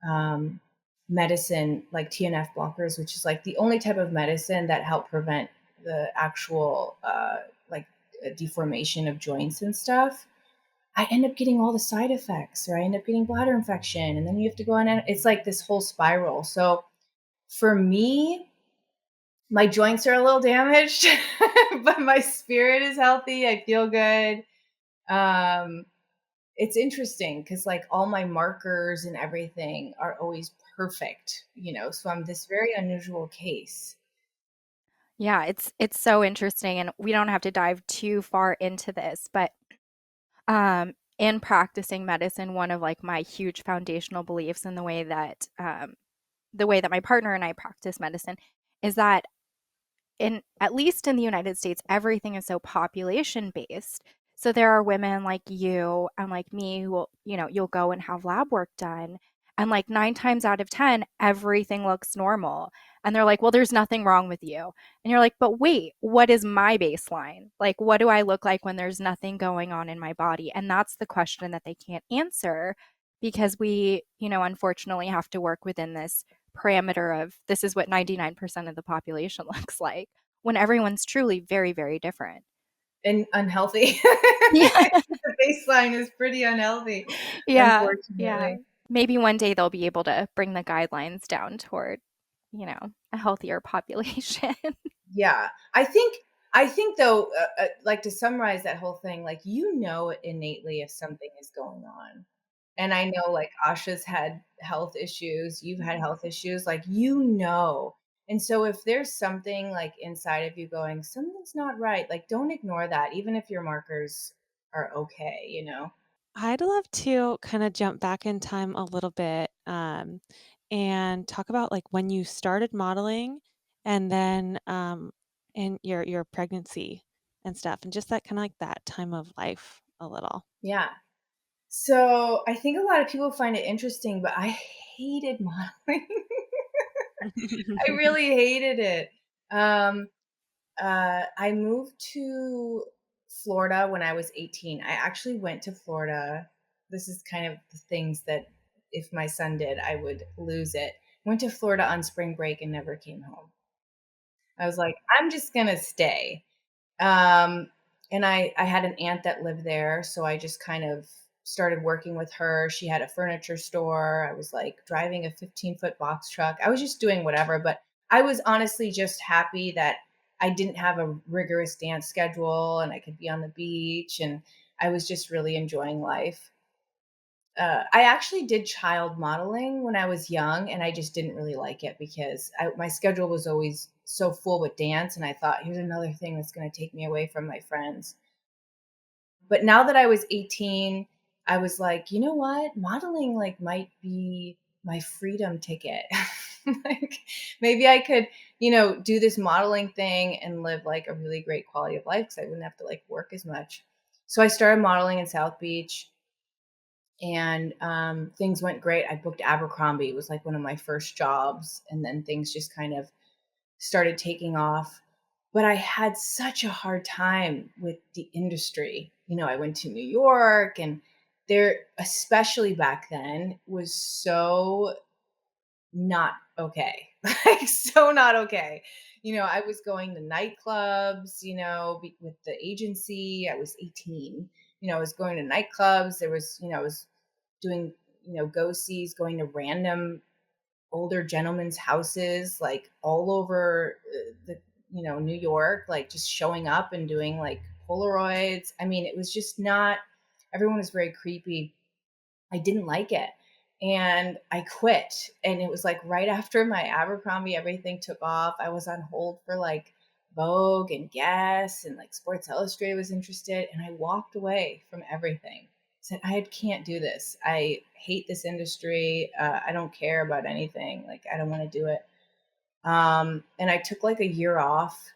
um, medicine, like TNF blockers, which is like the only type of medicine that help prevent the actual like deformation of joints and stuff, I end up getting all the side effects, or I end up getting bladder infection. And then you have to go on, and it's like this whole spiral. So for me, my joints are a little damaged, but my spirit is healthy. I feel good. Um, it's interesting because like all my markers and everything are always perfect, so I'm this very unusual case. Yeah, it's so interesting, and we don't have to dive too far into this, but in practicing medicine, one of like my huge foundational beliefs in the way that my partner and I practice medicine is that in at least in the United States, everything is so population based. So there are women like you and like me who will, you'll go and have lab work done. And like 9 times out of 10, everything looks normal. And they're like, well, there's nothing wrong with you. And you're like, but wait, what is my baseline? Like, what do I look like when there's nothing going on in my body? And that's the question that they can't answer because we, unfortunately have to work within this parameter of this is what 99% of the population looks like when everyone's truly very, very different. And unhealthy. Yeah. The baseline is pretty unhealthy, Yeah. Yeah. unfortunately. Maybe one day they'll be able to bring the guidelines down toward, a healthier population. Yeah. I think though, like to summarize that whole thing, like, innately if something is going on. And I know like Asha's had health issues, you've had health issues, like, And so if there's something like inside of you going, something's not right, like don't ignore that, even if your markers are okay. I'd love to kind of jump back in time a little bit, and talk about like when you started modeling and then in your pregnancy and stuff, and just that kind of like that time of life a little. Yeah. So I think a lot of people find it interesting, but I hated modeling. I really hated it. Um, I moved to Florida when I was 18. I actually went to Florida. This is kind of the things that if my son did, I would lose it. Went to Florida on spring break and never came home. I was like, I'm just gonna stay. Um, and I had an aunt that lived there, so I just kind of started working with her. She had a furniture store. I was like driving a 15-foot box truck. I was just doing whatever, but I was honestly just happy that I didn't have a rigorous dance schedule and I could be on the beach, and I was just really enjoying life. I actually did child modeling when I was young, and I just didn't really like it because my schedule was always so full with dance, and I thought, here's another thing that's going to take me away from my friends. But now that I was 18, I was like, you know what? Modeling like might be my freedom ticket. Like maybe I could, do this modeling thing and live like a really great quality of life because I wouldn't have to like work as much. So I started modeling in South Beach, and things went great. I booked Abercrombie. It was like one of my first jobs, and then things just kind of started taking off. But I had such a hard time with the industry. I went to New York, and there, especially back then, was so not okay. Like, so not okay. I was going to nightclubs, with the agency. I was 18. I was going to nightclubs. There was, I was doing, go-sees, going to random older gentlemen's houses, like all over the, New York, like just showing up and doing like Polaroids. I mean, it was just not, everyone was very creepy. I didn't like it. And I quit. And it was like right after my Abercrombie everything took off. I was on hold for like Vogue and Guess, and like Sports Illustrated was interested. And I walked away from everything. Said, I can't do this. I hate this industry. I don't care about anything. Like, I don't want to do it. And I took like a year off.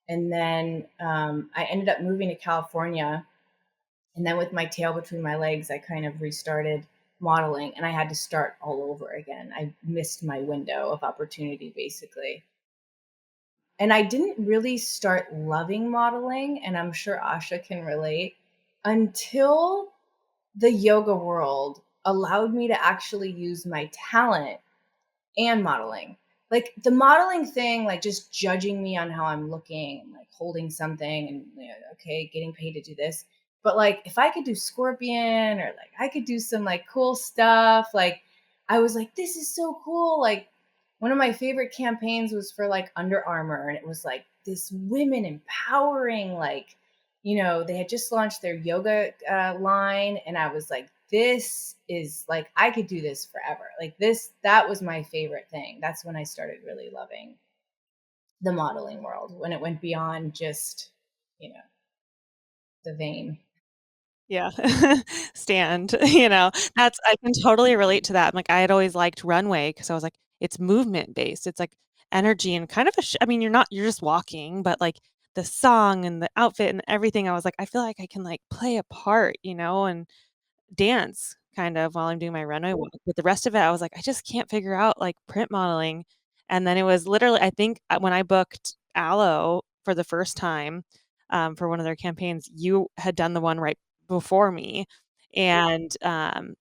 And then I ended up moving to California. And then with my tail between my legs, I kind of restarted modeling, and I had to start all over again. I missed my window of opportunity, basically. And I didn't really start loving modeling, and I'm sure Asha can relate, until the yoga world allowed me to actually use my talent and modeling. Like the modeling thing, like just judging me on how I'm looking, and like holding something and okay, getting paid to do this. But like if I could do scorpion, or like I could do some like cool stuff, like I was like, this is so cool. Like one of my favorite campaigns was for like Under Armour, and it was like this women empowering, like, they had just launched their yoga line, and I was like, this is like, I could do this forever. Like that was my favorite thing. That's when I started really loving the modeling world, when it went beyond just, the vein. Yeah. Stand, that's I can totally relate to that. Like, I had always liked runway because I was like, it's movement based. It's like energy and kind of I mean, you're just walking, but like the song and the outfit and everything, I was like, I feel like I can like play a part, and dance kind of while I'm doing my runway walk, but the rest of it, I was like, I just can't figure out, like, print modeling, and then it was literally I think, when I booked Aloe for the first time, for one of their campaigns, you had done the one right before me, and,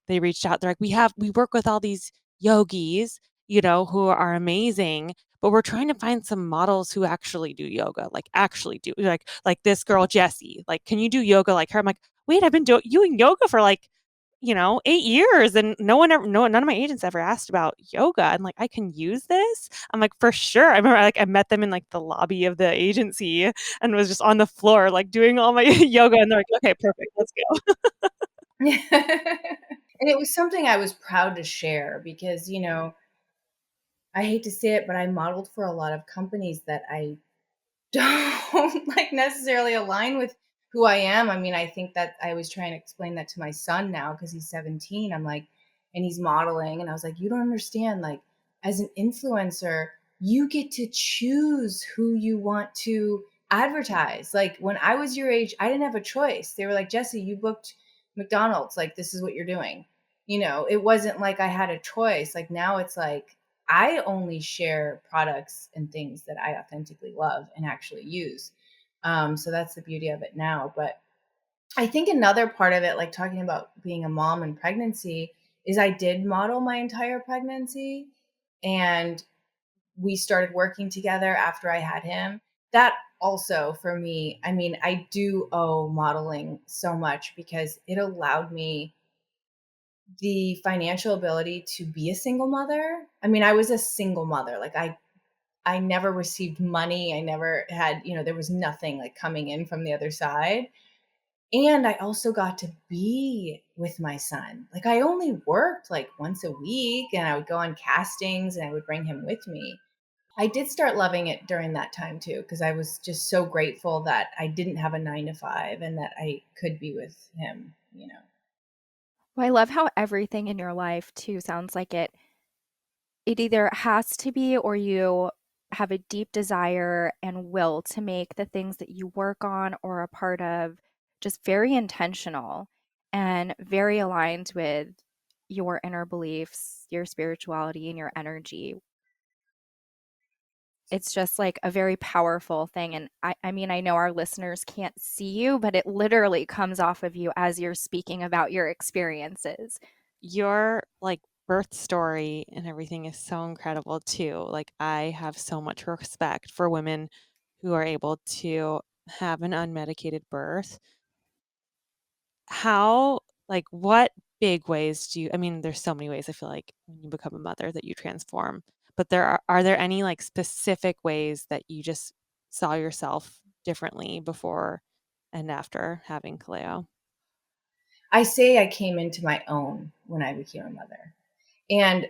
they reached out, they're like, we work with all these yogis, who are amazing, but we're trying to find some models who actually do yoga, like, actually do like this girl, Jessie, like, can you do yoga like her?" I'm like, "Wait, I've been doing yoga for, like, 8 years, and none of my agents ever asked about yoga, and, like, I can use this?" I'm like, "For sure." I remember, like, I met them in, like, the lobby of the agency and was just on the floor, like, doing all my yoga, and they're like, "Okay, perfect, let's go." And it was something I was proud to share because, I hate to say it, but I modeled for a lot of companies that I don't like necessarily align with who I am. I mean, I think that I was trying to explain that to my son now because he's 17. I'm like, and he's modeling. And I was like, you don't understand. Like, as an influencer, you get to choose who you want to advertise. Like, when I was your age, I didn't have a choice. They were like, Jesse, you booked McDonald's. Like, this is what you're doing. It wasn't like I had a choice. Like, now it's like, I only share products and things that I authentically love and actually use. So that's the beauty of it now. But I think another part of it, like talking about being a mom and pregnancy, is I did model my entire pregnancy, and we started working together after I had him. That also, for me, I mean, I do owe modeling so much because it allowed me the financial ability to be a single mother. I mean, I was a single mother. Like, I never received money. I never had, there was nothing like coming in from the other side. And I also got to be with my son. Like, I only worked like once a week, and I would go on castings and I would bring him with me. I did start loving it during that time too, because I was just so grateful that I didn't have a 9 to 5 and that I could be with him. Well, I love how everything in your life too sounds like it either has to be, or you have a deep desire and will to make the things that you work on or are a part of just very intentional and very aligned with your inner beliefs, your spirituality, and your energy. It's just like a very powerful thing. And I mean, I know our listeners can't see you, but it literally comes off of you as you're speaking about your experiences. You're, like, birth story and everything is so incredible too. Like, I have so much respect for women who are able to have an unmedicated birth. How like, what big ways do you I mean, there's so many ways I feel like when you become a mother that you transform, but are there any, like, specific ways that you just saw yourself differently before and after having Kaleo? I say I came into my own when I became a mother. And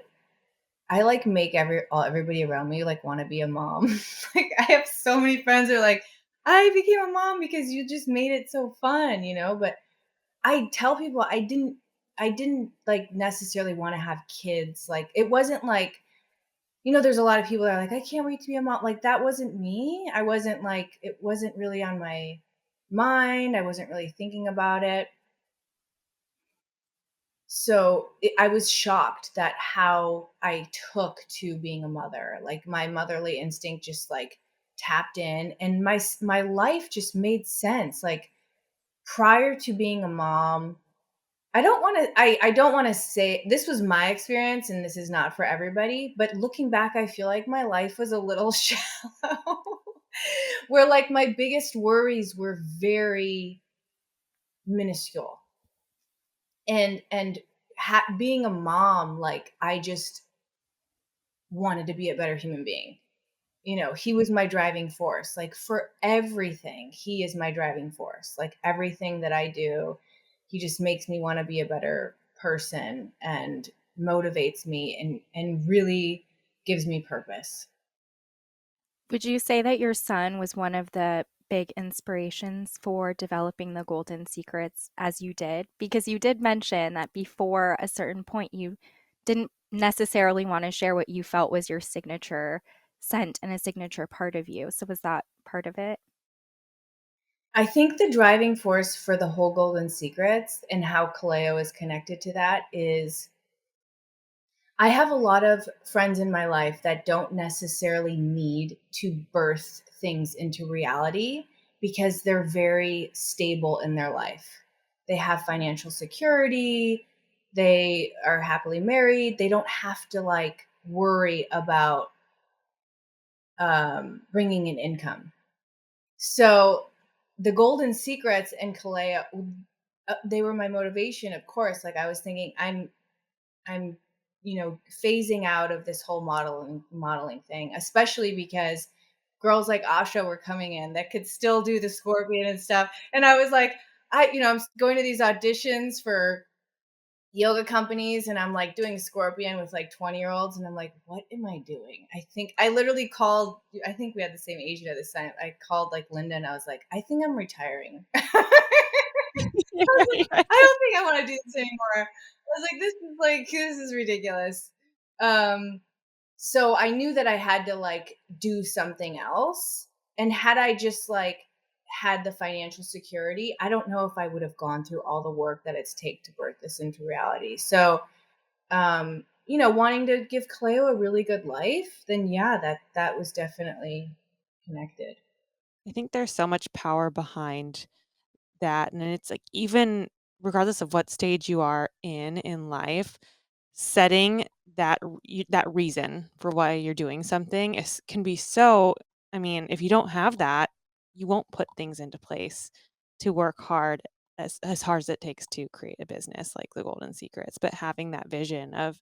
I like make everybody around me like want to be a mom. Like I have so many friends that are like, I became a mom because you just made it so fun, but I tell people I didn't like necessarily want to have kids. Like it wasn't like, there's a lot of people that are like, I can't wait to be a mom. Like that wasn't me. I wasn't like it wasn't really on my mind. I wasn't really thinking about it. So I was shocked that how I took to being a mother. Like my motherly instinct just like tapped in, and my life just made sense. Like prior to being a mom, I don't want to say this was my experience and this is not for everybody, but looking back I feel like my life was a little shallow. Where like my biggest worries were very minuscule. And being a mom, like I just wanted to be a better human being. He was my driving force, like for everything. He is my driving force, like everything that I do. He just makes me want to be a better person and motivates me and really gives me purpose. Would you say that your son was one of the big inspirations for developing the golden secrets as you did? Because you did mention that before a certain point, you didn't necessarily want to share what you felt was your signature scent and a signature part of you. So was that part of it? I think the driving force for the whole golden secrets and how Kaleo is connected to that is I have a lot of friends in my life that don't necessarily need to birth things into reality because they're very stable in their life. They have financial security, they are happily married, they don't have to like worry about bringing in income. So the golden secrets and Kalea, they were my motivation, of course. Like I was thinking, I'm phasing out of this whole modeling thing, especially because girls like Asha were coming in that could still do the scorpion and stuff. And I was like, I'm going to these auditions for yoga companies and I'm like doing scorpion with like 20-year-olds and I'm like, what am I doing? I think I literally called, I think we had the same agent at this time. I called like Linda and I was like, I think I'm retiring. Right, right. I don't think I want to do this anymore. I was like, this is ridiculous. Um, so I knew that I had to like do something else. And had I just like had the financial security, I don't know if I would have gone through all the work that it's take to birth this into reality. So, wanting to give Cleo a really good life, then yeah, that was definitely connected. I think there's so much power behind that, and it's like even regardless of what stage you are in life, setting that reason for why you're doing something can be so I mean, if you don't have that, you won't put things into place to work hard as hard as it takes to create a business like the Golden Secrets, but having that vision of,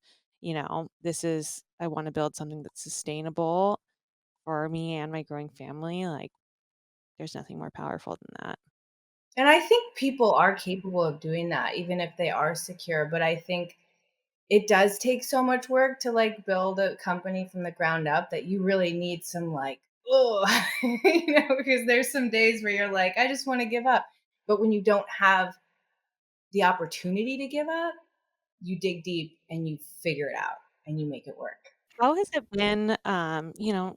this is I want to build something that's sustainable for me and my growing family, like there's nothing more powerful than that. And I think people are capable of doing that, even if they are secure. But I think it does take so much work to like build a company from the ground up that you really need some like, oh, because there's some days where you're like, I just want to give up. But when you don't have the opportunity to give up, you dig deep and you figure it out and you make it work. How has it been,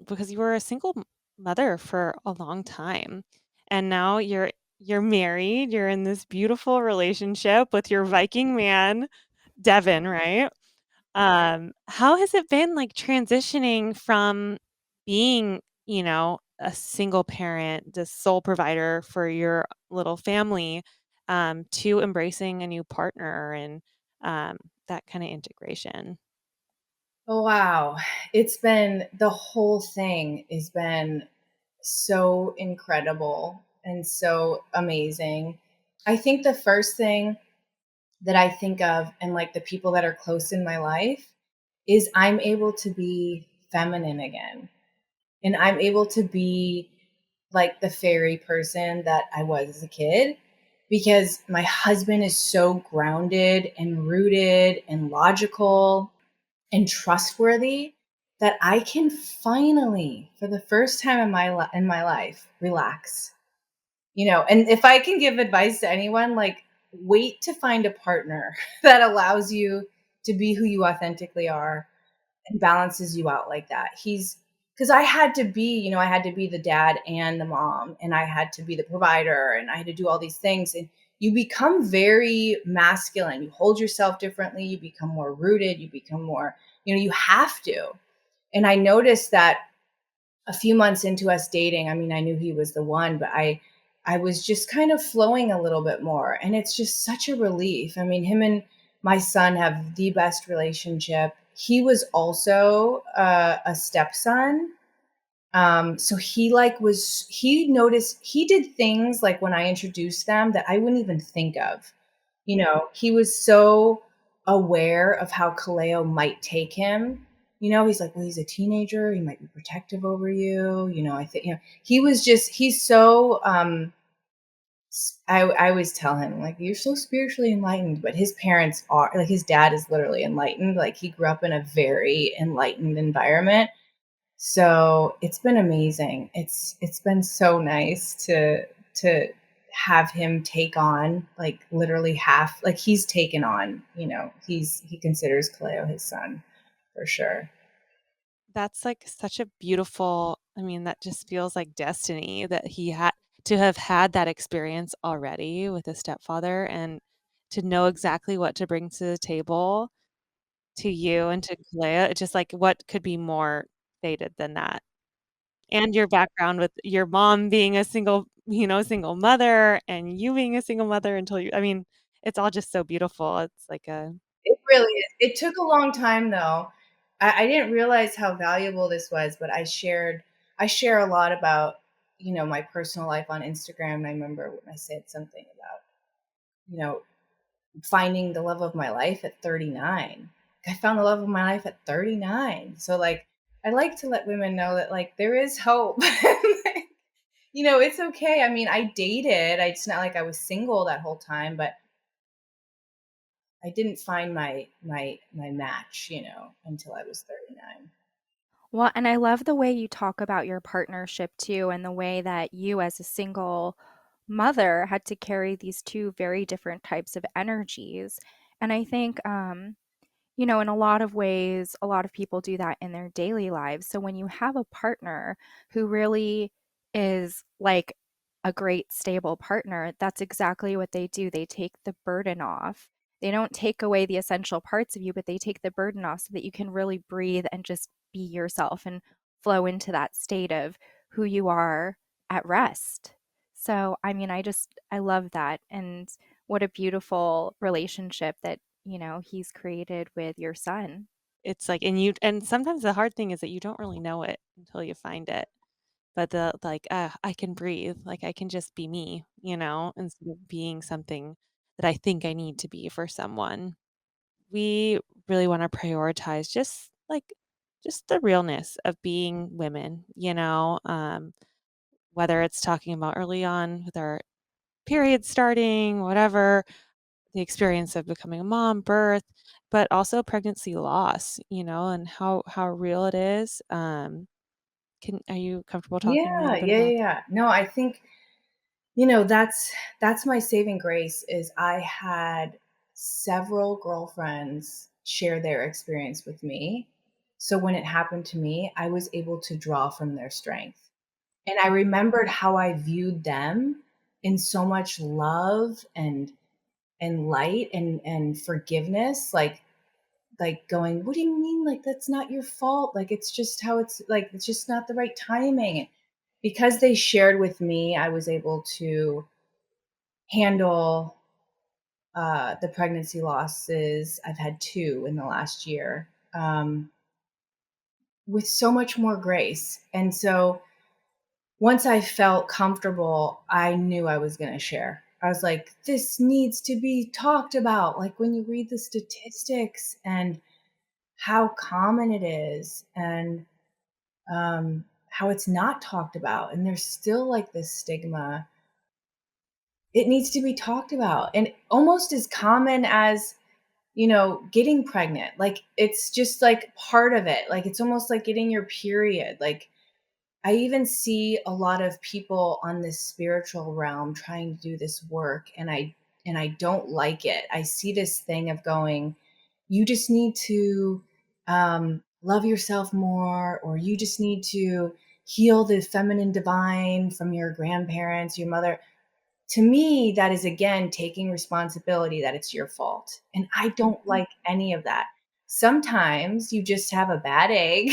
because you were a single mother for a long time, and now you're married, you're in this beautiful relationship with your Viking man, Devin, right? How has it been like transitioning from being, a single parent, the sole provider for your little family, to embracing a new partner and that kind of integration? Oh, wow. It's been the whole thing has been so incredible and so amazing. I think the first thing that I think of and like the people that are close in my life is I'm able to be feminine again. And I'm able to be like the fairy person that I was as a kid because my husband is so grounded and rooted and logical and trustworthy that I can finally, for the first time in my life, relax. And if I can give advice to anyone, like wait to find a partner that allows you to be who you authentically are and balances you out like that. He's because I had to be the dad and the mom, and I had to be the provider, and I had to do all these things. And you become very masculine. You hold yourself differently. You become more rooted. You become more, you have to. And I noticed that a few months into us dating, I mean, I knew he was the one, but I was just kind of flowing a little bit more. And it's just such a relief. I mean, him and my son have the best relationship. He was also a stepson. So he noticed, he did things like when I introduced them that I wouldn't even think of. He was so aware of how Kaleo might take him. He's like, well, he's a teenager. He might be protective over you. I think, he's so, I always tell him, like, you're so spiritually enlightened, but his parents are, like, his dad is literally enlightened. Like, he grew up in a very enlightened environment. So it's been amazing. It's been so nice to have him take on like literally half, like he's taken on, he considers Kaleo his son for sure. That's like such a beautiful, I mean, that just feels like destiny that he had to have had that experience already with his stepfather and to know exactly what to bring to the table to you and to Kalea. It's just like what could be more stated than that? And your background with your mom being a single mother and you being a single mother until I mean, it's all just so beautiful. It's like a It really is. It took a long time though. I didn't realize how valuable this was, but I share a lot about, my personal life on Instagram. And I remember when I said something about, you know, finding the love of my life at 39. I found the love of my life at 39. So like I like to let women know that like there is hope. Like, it's okay. I mean, I dated. It's not like I was single that whole time, but I didn't find my match, until I was 39. Well, and I love the way you talk about your partnership too, and the way that you, as a single mother, had to carry these two very different types of energies. And I think, in a lot of ways, a lot of people do that in their daily lives. So when you have a partner who really is like a great, stable partner, that's exactly what they do. They take the burden off. They don't take away the essential parts of you, but they take the burden off so that you can really breathe and just be yourself and flow into that state of who you are at rest. So, I mean, I love that. And what a beautiful relationship that he's created with your son. it's like and sometimes the hard thing is that you don't really know it until you find it. But the like, I can breathe, like, I can just be me, instead of being something that I think I need to be for someone. We really wanna prioritize just the realness of being women, whether it's talking about early on with our period starting, whatever, the experience of becoming a mom, birth, but also pregnancy loss, and how real it is. Are you comfortable talking a Yeah, little bit yeah, yeah, about yeah. No, I think, that's my saving grace is I had several girlfriends share their experience with me. So when it happened to me, I was able to draw from their strength. And I remembered how I viewed them in so much love and light and forgiveness, like going, what do you mean? Like, that's not your fault. Like, it's just how it's like, it's just not the right timing. Because they shared with me, I was able to handle the pregnancy losses. I've had two in the last year. with so much more grace. And so once I felt comfortable, I knew I was going to share. I was like, this needs to be talked about. Like when you read the statistics and how common it is, and how it's not talked about, and there's still like this stigma. It needs to be talked about, and almost as common as, getting pregnant. Like it's just like part of it. Like it's almost like getting your period. Like I even see a lot of people on this spiritual realm trying to do this work, and I don't like it. I see this thing of going, you just need to love yourself more, or you just need to heal the feminine divine from your grandparents, your mother. To me, that is again taking responsibility that it's your fault. And I don't like any of that. Sometimes you just have a bad egg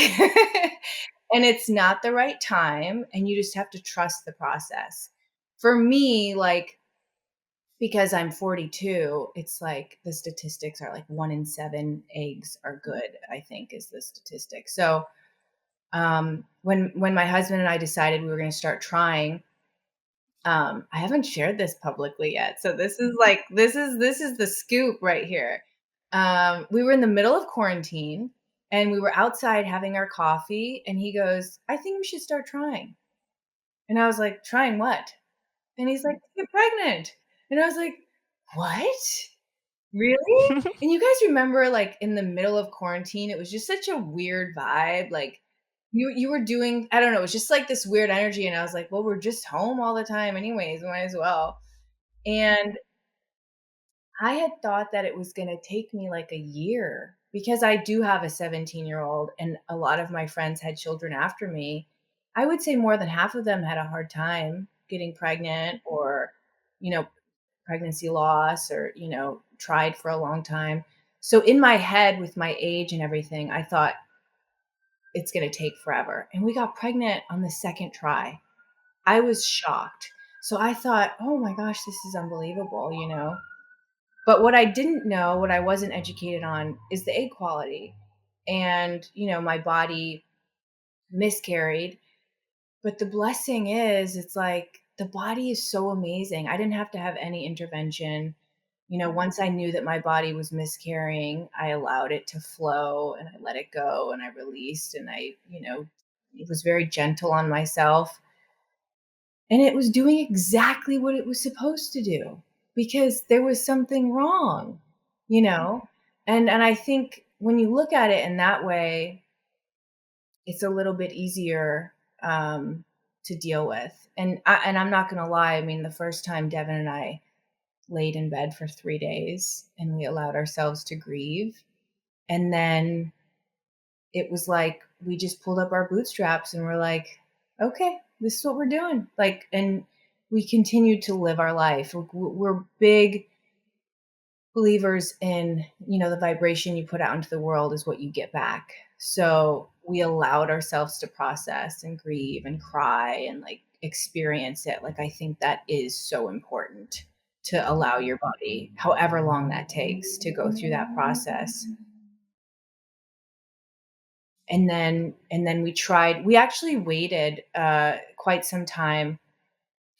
and it's not the right time, and you just have to trust the process. For me, like, because I'm 42, it's like the statistics are like 1 in 7 eggs are good, I think is the statistic. So when my husband and I decided we were going to start trying, I haven't shared this publicly yet. So this is like this is the scoop right here. We were in the middle of quarantine and we were outside having our coffee, and he goes, "I think we should start trying." And I was like, "Trying what?" And he's like, "To get pregnant." And I was like, "What? Really?" And you guys remember, like, in the middle of quarantine, it was just such a weird vibe. Like you were doing, I don't know, it was just like this weird energy. And I was like, well, we're just home all the time anyways, might as well. And I had thought that it was going to take me like a year, because I do have a 17-year-old and a lot of my friends had children after me. I would say more than half of them had a hard time getting pregnant, or, you know, pregnancy loss, or, tried for a long time. So in my head, with my age and everything, I thought it's going to take forever. And we got pregnant on the second try. I was shocked. So I thought, oh my gosh, this is unbelievable. But what I didn't know, what I wasn't educated on, is the egg quality. And, my body miscarried. But the blessing is, it's like the body is so amazing. I didn't have to have any intervention. Once I knew that my body was miscarrying, I allowed it to flow, and I let it go, and I released, and it was very gentle on myself. And it was doing exactly what it was supposed to do, because there was something wrong, you know? And I think when you look at it in that way, it's a little bit easier to deal with. And I'm not going to lie. I mean, the first time Devin and I laid in bed for 3 days and we allowed ourselves to grieve, and then it was like we just pulled up our bootstraps and we're like, okay, this is what we're doing. Like, and we continued to live our life. We're big believers in, the vibration you put out into the world is what you get back. So we allowed ourselves to process and grieve and cry and like experience it. Like, I think that is so important, to allow your body, however long that takes, to go through that process. And then we actually waited quite some time,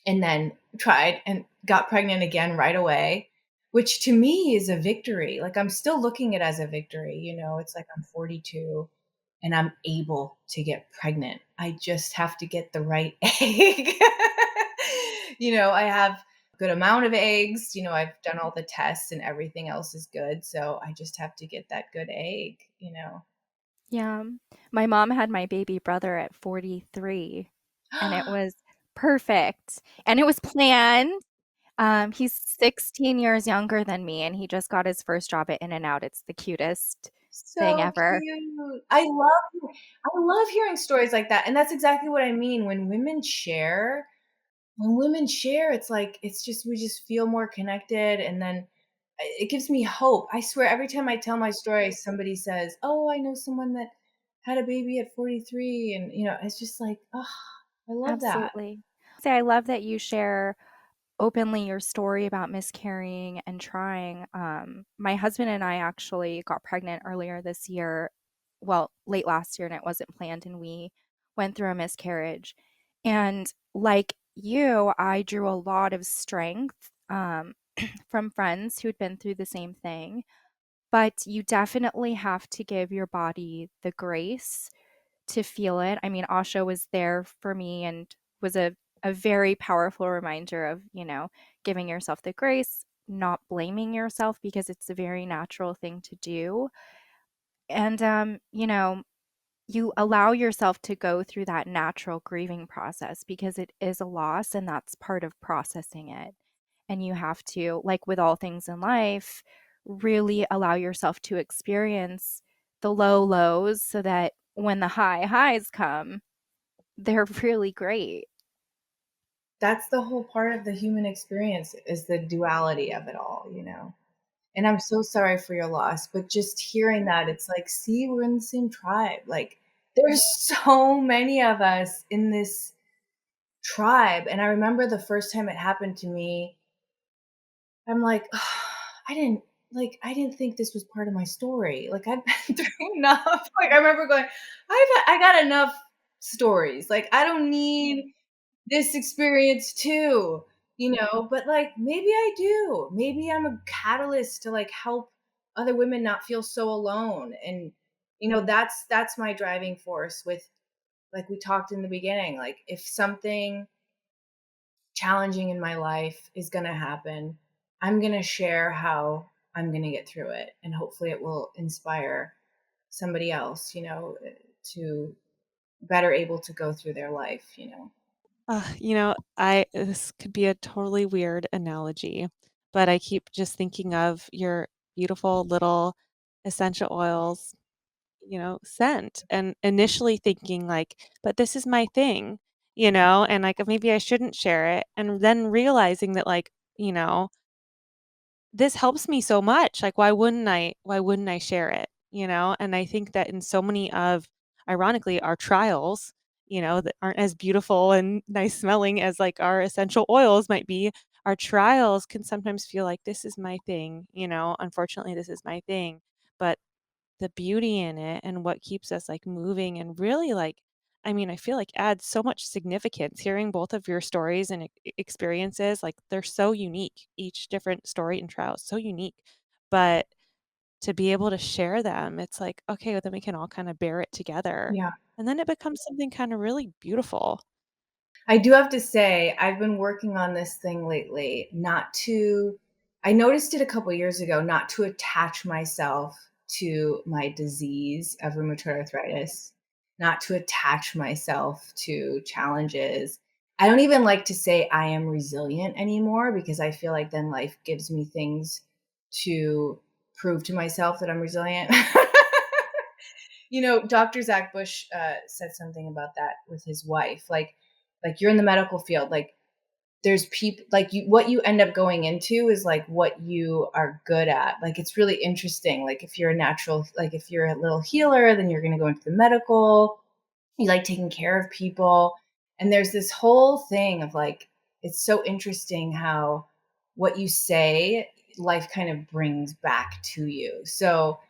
and then tried and got pregnant again right away, which to me is a victory. Like, I'm still looking at it as a victory. It's like I'm 42 and I'm able to get pregnant. I just have to get the right egg. I have a good amount of eggs. I've done all the tests and everything else is good. So I just have to get that good egg. Yeah. My mom had my baby brother at 43, and it was perfect, and it was planned. He's 16 years younger than me, and he just got his first job at In-N-Out. It's the cutest thing So ever. cute. I love hearing stories like that. And that's exactly what I mean. When women share, it's like it's just we just feel more connected, and then it gives me hope. I swear, every time I tell my story, somebody says, "Oh, I know someone that had a baby at 43." And it's just like, oh, I love that. Absolutely. Say, I love that you share openly your story about miscarrying and trying. My husband and I actually got pregnant earlier this year late last year, and it wasn't planned, and we went through a miscarriage. And like you, I drew a lot of strength from friends who'd been through the same thing. But you definitely have to give your body the grace to feel it. I mean, Asha was there for me and was a very powerful reminder of, giving yourself the grace, not blaming yourself because it's a very natural thing to do. And, you allow yourself to go through that natural grieving process because it is a loss and that's part of processing it. And you have to, like with all things in life, really allow yourself to experience the low lows so that when the high highs come, they're really great. That's the whole part of the human experience, is the duality of it all, And I'm so sorry for your loss, but just hearing that, it's like, see, we're in the same tribe. Like, there's so many of us in this tribe. And I remember the first time it happened to me, I'm like, I didn't think this was part of my story. Like, I've been through enough. Like, I remember going, I got enough stories. Like, I don't need this experience too, but like maybe I do. Maybe I'm a catalyst to like help other women not feel so alone. And that's my driving force with, like we talked in the beginning, like if something challenging in my life is going to happen, I'm going to share how I'm going to get through it, and hopefully it will inspire somebody else, to better able to go through their life. I this could be a totally weird analogy, but I keep just thinking of your beautiful little essential oils, scent, and initially thinking like, but this is my thing, and like maybe I shouldn't share it. And then realizing that like, this helps me so much. Like, why wouldn't I share it? And I think that in so many of, ironically, our trials, that aren't as beautiful and nice smelling as like our essential oils might be, our trials can sometimes feel like this is my thing, unfortunately, this is my thing. But the beauty in it and what keeps us like moving and really like, I mean, I feel like adds so much significance hearing both of your stories and experiences. Like they're so unique. Each different story and trial is so unique. But to be able to share them, it's like, okay, well, then we can all kind of bear it together. Yeah. And then it becomes something kind of really beautiful. I do have to say, I've been working on this thing lately, I noticed it a couple years ago, not to attach myself to my disease of rheumatoid arthritis, not to attach myself to challenges. I don't even like to say I am resilient anymore, because I feel like then life gives me things to prove to myself that I'm resilient. Dr. Zach Bush said something about that with his wife. Like you're in the medical field, like there's people like what you end up going into is like what you are good at. Like it's really interesting. Like if you're a little healer, then you're going to go into the medical. You like taking care of people. And there's this whole thing of like, it's so interesting how what you say, life kind of brings back to you. So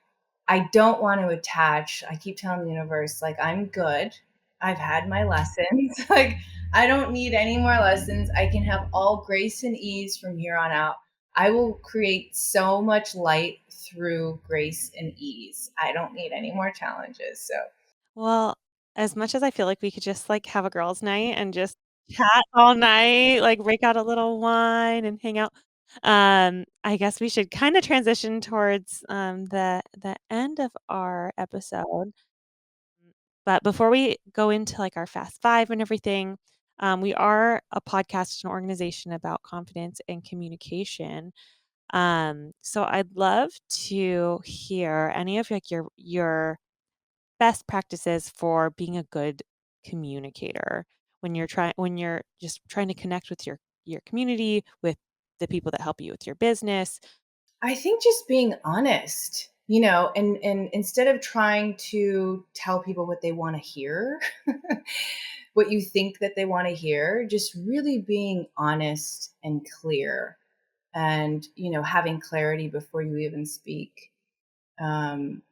I don't want to attach. I keep telling the universe, like, I'm good. I've had my lessons. Like, I don't need any more lessons. I can have all grace and ease from here on out. I will create so much light through grace and ease. I don't need any more challenges. So, Well, as much as I feel like we could just like have a girls' night and just chat all night, like break out a little wine and hang out, I guess we should kind of transition towards the end of our episode. But before we go into like our fast five and everything, we are a podcast and organization about confidence and communication. So I'd love to hear any of like your best practices for being a good communicator when you're just trying to connect with your community, with the people that help you with your business. I think just being honest, and instead of trying to tell people what they want to hear, what you think that they want to hear, just really being honest and clear, and having clarity before you even speak. um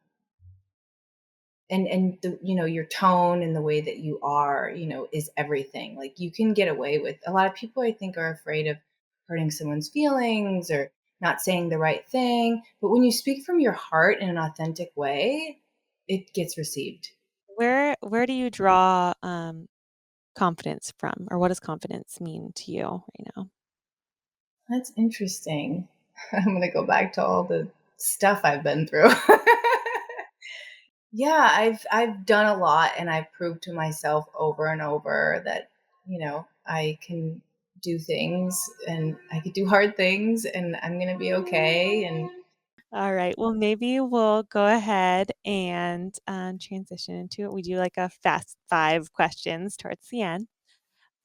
and the, your tone and the way that you are, is everything. Like, you can get away with a lot of people, I think, are afraid of hurting someone's feelings or not saying the right thing. But when you speak from your heart in an authentic way, it gets received. Where do you draw confidence from, or what does confidence mean to you right now? That's interesting. I'm going to go back to all the stuff I've been through. Yeah, I've done a lot, and I've proved to myself over and over that, I can do things, and I could do hard things, and I'm going to be okay. And All right. Well, maybe we'll go ahead and transition into it. We do like a fast 5 questions towards the end.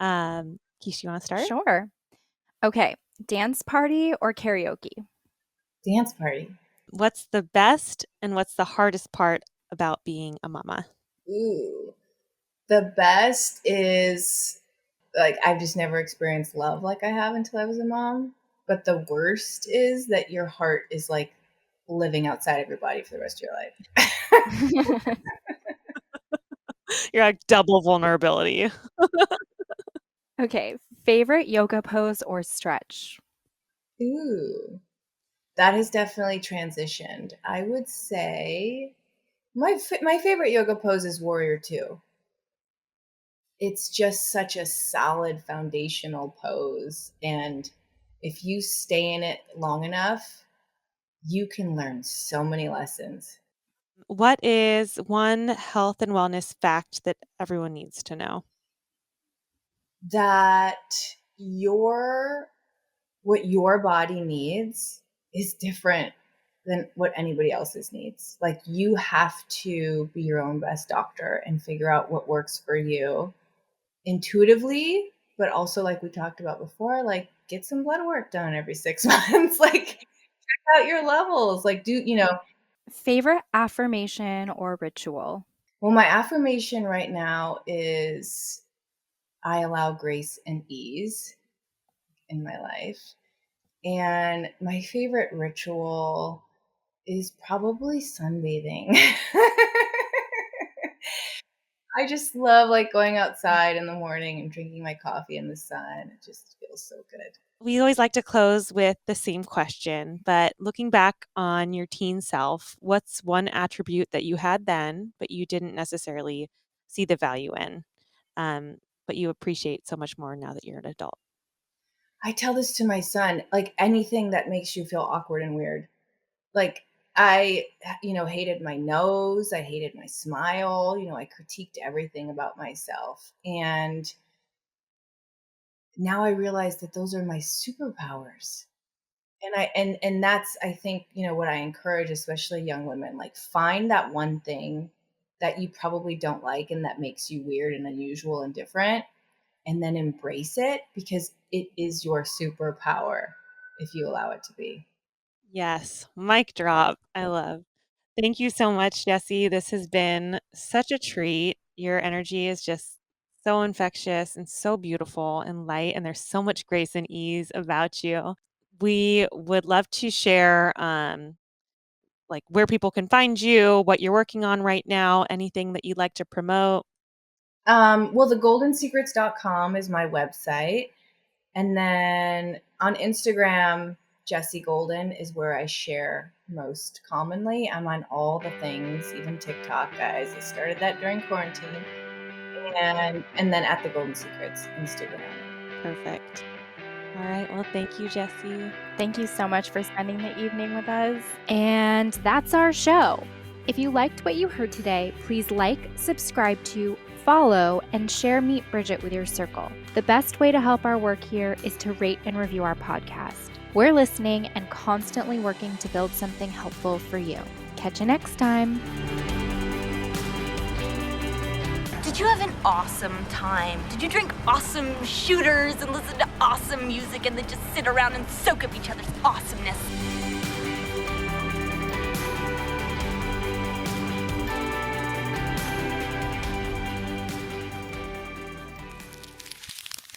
Keisha, you want to start? Sure. Okay. Dance party or karaoke? dance party. What's the best and what's the hardest part about being a mama? Ooh. The best is, like, I've just never experienced love like I have until I was a mom. But the worst is that your heart is like living outside of your body for the rest of your life. You're like double vulnerability. Okay. Favorite yoga pose or stretch? Ooh, that has definitely transitioned. I would say my favorite yoga pose is Warrior Two. It's just such a solid foundational pose, and if you stay in it long enough, you can learn so many lessons. What is one health and wellness fact that everyone needs to know? That what your body needs is different than what anybody else's needs. Like, you have to be your own best doctor and figure out what works for you intuitively, but also, like we talked about before, like, get some blood work done every 6 months. Like, check out your levels. Like, Favorite affirmation or ritual? well, my affirmation right now is I allow grace and ease in my life. And my favorite ritual is probably sunbathing. I just love, like, going outside in the morning and drinking my coffee in the sun. It just feels so good. We always like to close with the same question, but looking back on your teen self, what's one attribute that you had then, but you didn't necessarily see the value in, but you appreciate so much more now that you're an adult? I tell this to my son, like, anything that makes you feel awkward and weird. Like, I, hated my nose. I hated my smile. I critiqued everything about myself. And now I realize that those are my superpowers. And that's, I think, what I encourage, especially young women, like, find that one thing that you probably don't like and that makes you weird and unusual and different, and then embrace it, because it is your superpower if you allow it to be. Yes, mic drop. I love. Thank you so much, Jessie. This has been such a treat. Your energy is just so infectious and so beautiful and light, and there's so much grace and ease about you. We would love to share like where people can find you, what you're working on right now, anything that you'd like to promote. Well, thegoldensecrets.com is my website. And then on Instagram, Jessie Golden is where I share most commonly. I'm on all the things, even TikTok, guys. I started that during quarantine. And then at the Golden Secrets Instagram. Perfect. All right. Well, thank you, Jessie. Thank you so much for spending the evening with us. And that's our show. If you liked what you heard today, please like, subscribe to, follow, and share Meet Bridget with your circle. The best way to help our work here is to rate and review our podcast. We're listening and constantly working to build something helpful for you. Catch you next time. Did you have an awesome time? Did you drink awesome shooters and listen to awesome music and then just sit around and soak up each other's awesomeness?